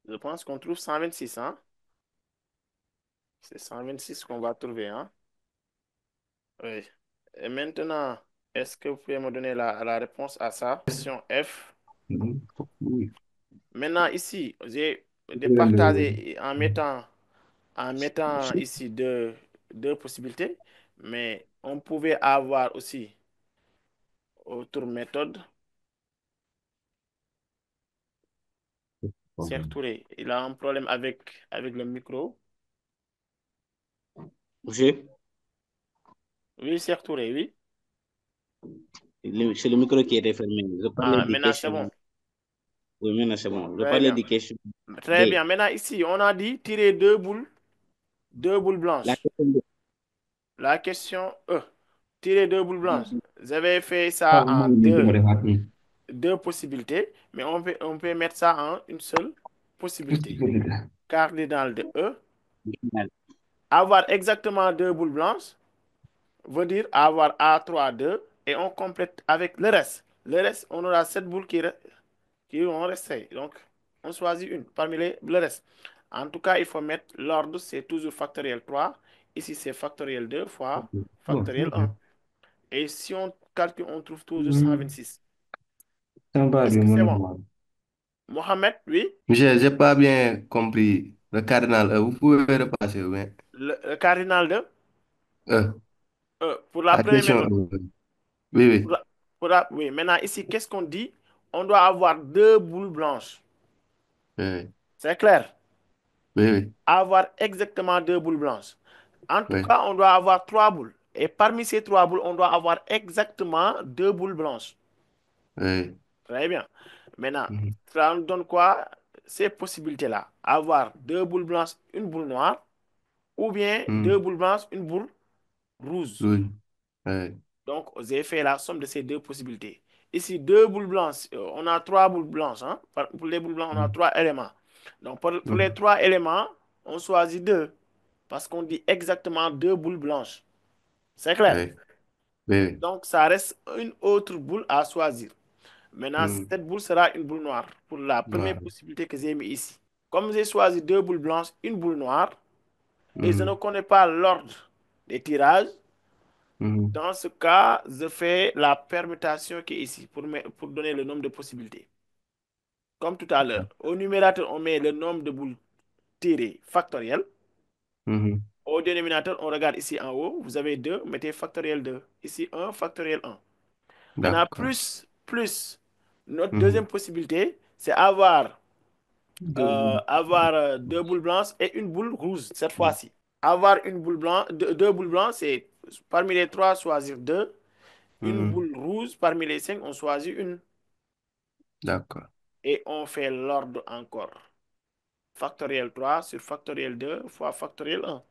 A: je pense qu'on trouve 126, hein? C'est 126 qu'on va trouver, hein? Oui. Et maintenant, est-ce que vous pouvez me donner la réponse à ça? Question F. Maintenant, ici, j'ai départagé en mettant ici deux possibilités, mais on pouvait avoir aussi autre méthode. Cheikh Touré, il a un problème avec le micro.
G: Monsieur,
A: Oui, Cheikh Touré, oui.
G: c'est le micro qui était fermé. Je parlais
A: Ah,
G: des
A: maintenant c'est
G: questions.
A: bon.
G: Oui, maintenant c'est bon. Je
A: Très
G: parlais
A: bien.
G: des questions
A: Très bien.
G: D.
A: Maintenant, ici, on a dit tirer deux boules
G: La
A: blanches.
G: question D.
A: La question E, tirer deux boules blanches. J'avais fait ça en deux possibilités, mais on peut mettre ça en une seule possibilité. Cardinal de E, avoir exactement deux boules blanches veut dire avoir A3, 2 et on complète avec le reste. Le reste, on aura sept boules qui vont rester. Donc, on choisit une parmi le reste. En tout cas, il faut mettre l'ordre, c'est toujours factoriel 3. Ici, c'est factoriel 2 fois factoriel 1. Et si on calcule, on trouve toujours 126. Est-ce que c'est bon? Mohamed, oui.
J: Michel, j'ai pas bien compris le cardinal E. Vous pouvez repasser, oui.
A: Le cardinal de
J: E.
A: pour la première
J: Addition
A: méthode.
J: E. Oui,
A: Pour
J: oui.
A: la- oui, maintenant ici, qu'est-ce qu'on dit? On doit avoir deux boules blanches.
J: Oui,
A: C'est clair?
J: oui, oui.
A: Avoir exactement deux boules blanches. En tout
J: Oui,
A: cas, on doit avoir trois boules. Et parmi ces trois boules, on doit avoir exactement deux boules blanches.
J: oui.
A: Très bien. Maintenant,
J: Mhm.
A: ça nous donne quoi? Ces possibilités-là. Avoir deux boules blanches, une boule noire, ou bien deux
J: Mhm.
A: boules blanches, une boule rouge.
J: Oui, oui.
A: Donc, j'ai fait la somme de ces deux possibilités. Ici, deux boules blanches, on a trois boules blanches, hein. Pour les boules blanches, on a
J: Mhm.
A: trois éléments. Donc, pour les
J: Mhm.
A: trois éléments, on choisit deux. Parce qu'on dit exactement deux boules blanches. C'est clair?
J: Oui, oui.
A: Donc, ça reste une autre boule à choisir. Maintenant,
J: Mhm.
A: cette boule sera une boule noire pour la première
J: Voilà.
A: possibilité que j'ai mis ici. Comme j'ai choisi deux boules blanches, une boule noire, et je ne
J: Mhm.
A: connais pas l'ordre des tirages,
J: Mhm.
A: dans ce cas, je fais la permutation qui est ici pour donner le nombre de possibilités. Comme tout à l'heure, au numérateur, on met le nombre de boules tirées factoriel.
J: Mhm.
A: Au dénominateur, on regarde ici en haut, vous avez 2, mettez factoriel 2. Ici, un factoriel un. Maintenant,
J: D'accord.
A: notre deuxième
J: Mhm.
A: possibilité, c'est avoir,
J: Deux boules.
A: deux boules blanches et une boule rouge cette fois-ci. Avoir une boule blanche, deux boules blanches, c'est parmi les trois, choisir deux. Une
J: Mhm.
A: boule rouge, parmi les cinq, on choisit une.
J: D'accord.
A: Et on fait l'ordre encore. Factoriel 3 sur factoriel 2 fois factoriel un.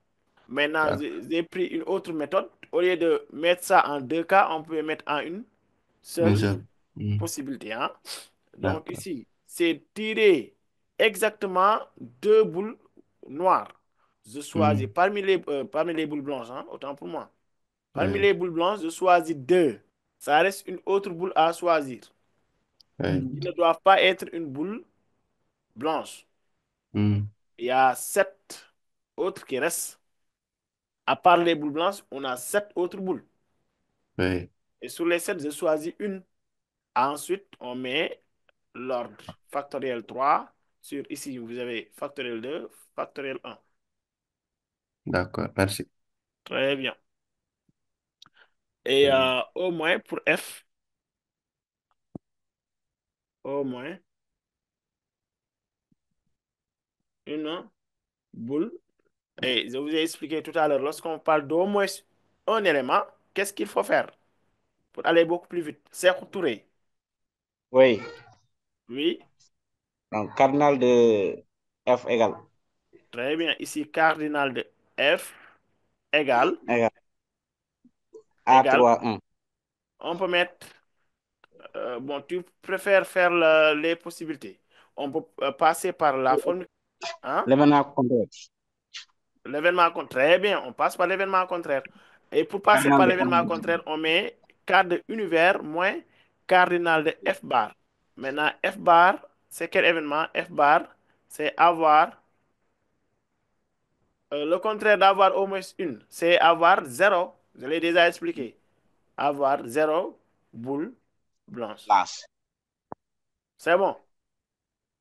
A: Maintenant,
J: D'accord.
A: j'ai pris une autre méthode. Au lieu de mettre ça en deux cas, on peut mettre en une
J: Une
A: seule
J: seule. Mhm.
A: possibilité, hein. Donc
J: D'accord.
A: ici, c'est tirer exactement deux boules noires. Je choisis
J: Mhm.
A: parmi les boules blanches, hein, autant pour moi. Parmi
J: Oui,
A: les boules blanches, je choisis deux. Ça reste une autre boule à choisir.
J: oui.
A: Qui ne doivent pas être une boule blanche.
J: Mhm.
A: Il y a sept autres qui restent. À part les boules blanches, on a sept autres boules.
J: Oui,
A: Et sur les sept, je choisis une. Ensuite, on met l'ordre factoriel 3 sur ici, vous avez factoriel 2, factoriel un.
J: d'accord. Merci.
A: Très bien. Et
J: Mhm.
A: au moins pour F, au moins une boule. Et je vous ai expliqué tout à l'heure, lorsqu'on parle d'au moins un élément, qu'est-ce qu'il faut faire pour aller beaucoup plus vite? C'est Touré.
G: Oui.
A: Oui,
G: Donc, cardinal de F égale,
A: très bien. Ici, cardinal de F égale,
G: égale
A: égale.
G: A3, 1.
A: On peut mettre, bon, tu préfères faire les possibilités. On peut passer par la formule, hein?
G: L'événement contraire.
A: L'événement contraire. Très bien, on passe par l'événement contraire. Et pour passer
G: Cardinal
A: par
G: de
A: l'événement
G: F.
A: contraire, on met quart de univers moins cardinal de F bar. Maintenant, F bar, c'est quel événement? F bar, c'est avoir, le contraire d'avoir au moins une, c'est avoir zéro. Je l'ai déjà expliqué. Avoir zéro boule blanche.
G: Place.
A: C'est bon.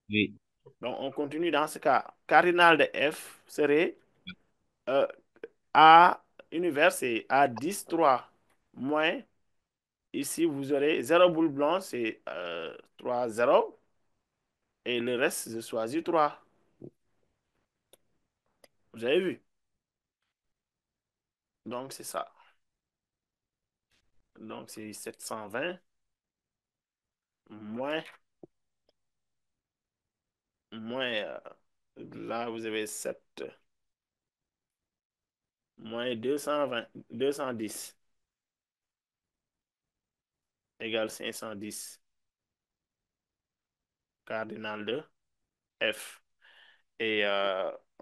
G: Oui.
A: Donc, on continue dans ce cas. Cardinal de F serait euh, A univers, c'est A10, 3 moins. Ici, vous aurez zéro boule blanche, c'est 3, 0. Et le reste, je choisis 3. Vous avez vu? Donc, c'est ça. Donc, c'est 720 moins, là, vous avez 7 moins 220, 210 égale 510 cardinal de F. Et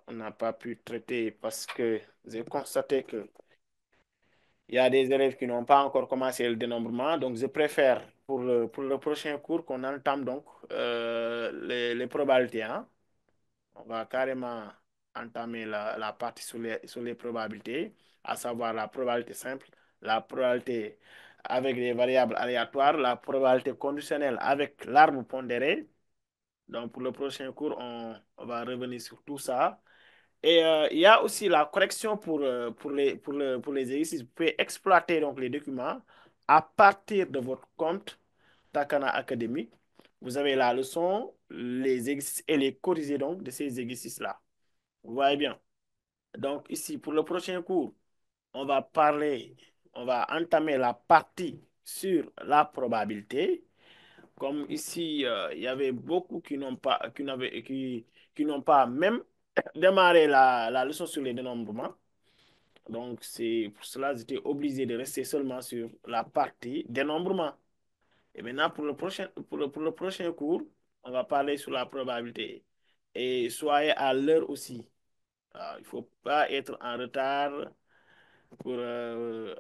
A: on n'a pas pu traiter parce que j'ai constaté que il y a des élèves qui n'ont pas encore commencé le dénombrement. Donc, je préfère pour le prochain cours qu'on entame donc les probabilités, hein. On va carrément entamer la partie sur les probabilités, à savoir la probabilité simple, la probabilité avec des variables aléatoires, la probabilité conditionnelle avec l'arbre pondéré, Donc, pour le prochain cours, on va revenir sur tout ça. Et il y a aussi la correction pour les exercices. Vous pouvez exploiter donc, les documents à partir de votre compte Takana Academy. Vous avez la leçon, les exercices et les corriger donc de ces exercices-là. Vous voyez bien. Donc ici, pour le prochain cours, on va parler, on va entamer la partie sur la probabilité. Comme ici, il y avait beaucoup qui n'ont pas même démarré la leçon sur les dénombrements. Donc, c'est pour cela que j'étais obligé de rester seulement sur la partie dénombrement. Et maintenant, pour le prochain cours, on va parler sur la probabilité. Et soyez à l'heure aussi. Il ne faut pas être en retard pour que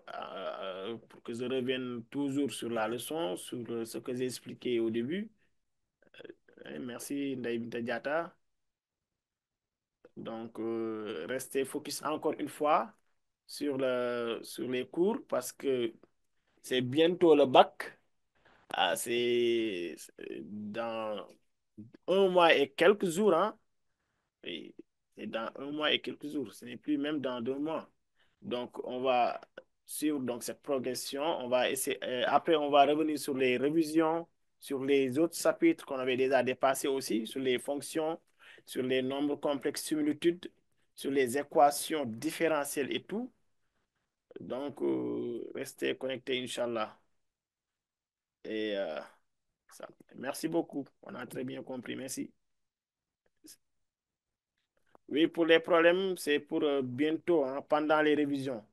A: je revienne toujours sur la leçon, sur ce que j'ai expliqué au début. Merci, Ndaïm Diata. Donc, restez focus encore une fois sur les cours parce que c'est bientôt le bac. C'est dans un mois et quelques jours, hein. Oui, c'est dans un mois et quelques jours. Ce n'est plus même dans 2 mois. Donc, on va suivre donc, cette progression. On va essayer, après, on va revenir sur les révisions, sur les autres chapitres qu'on avait déjà dépassés aussi, sur les fonctions, sur les nombres complexes similitudes, sur les équations différentielles et tout. Donc, restez connectés, Inch'Allah. Et ça. Merci beaucoup. On a très bien compris. Merci. Oui, pour les problèmes, c'est pour bientôt, hein, pendant les révisions.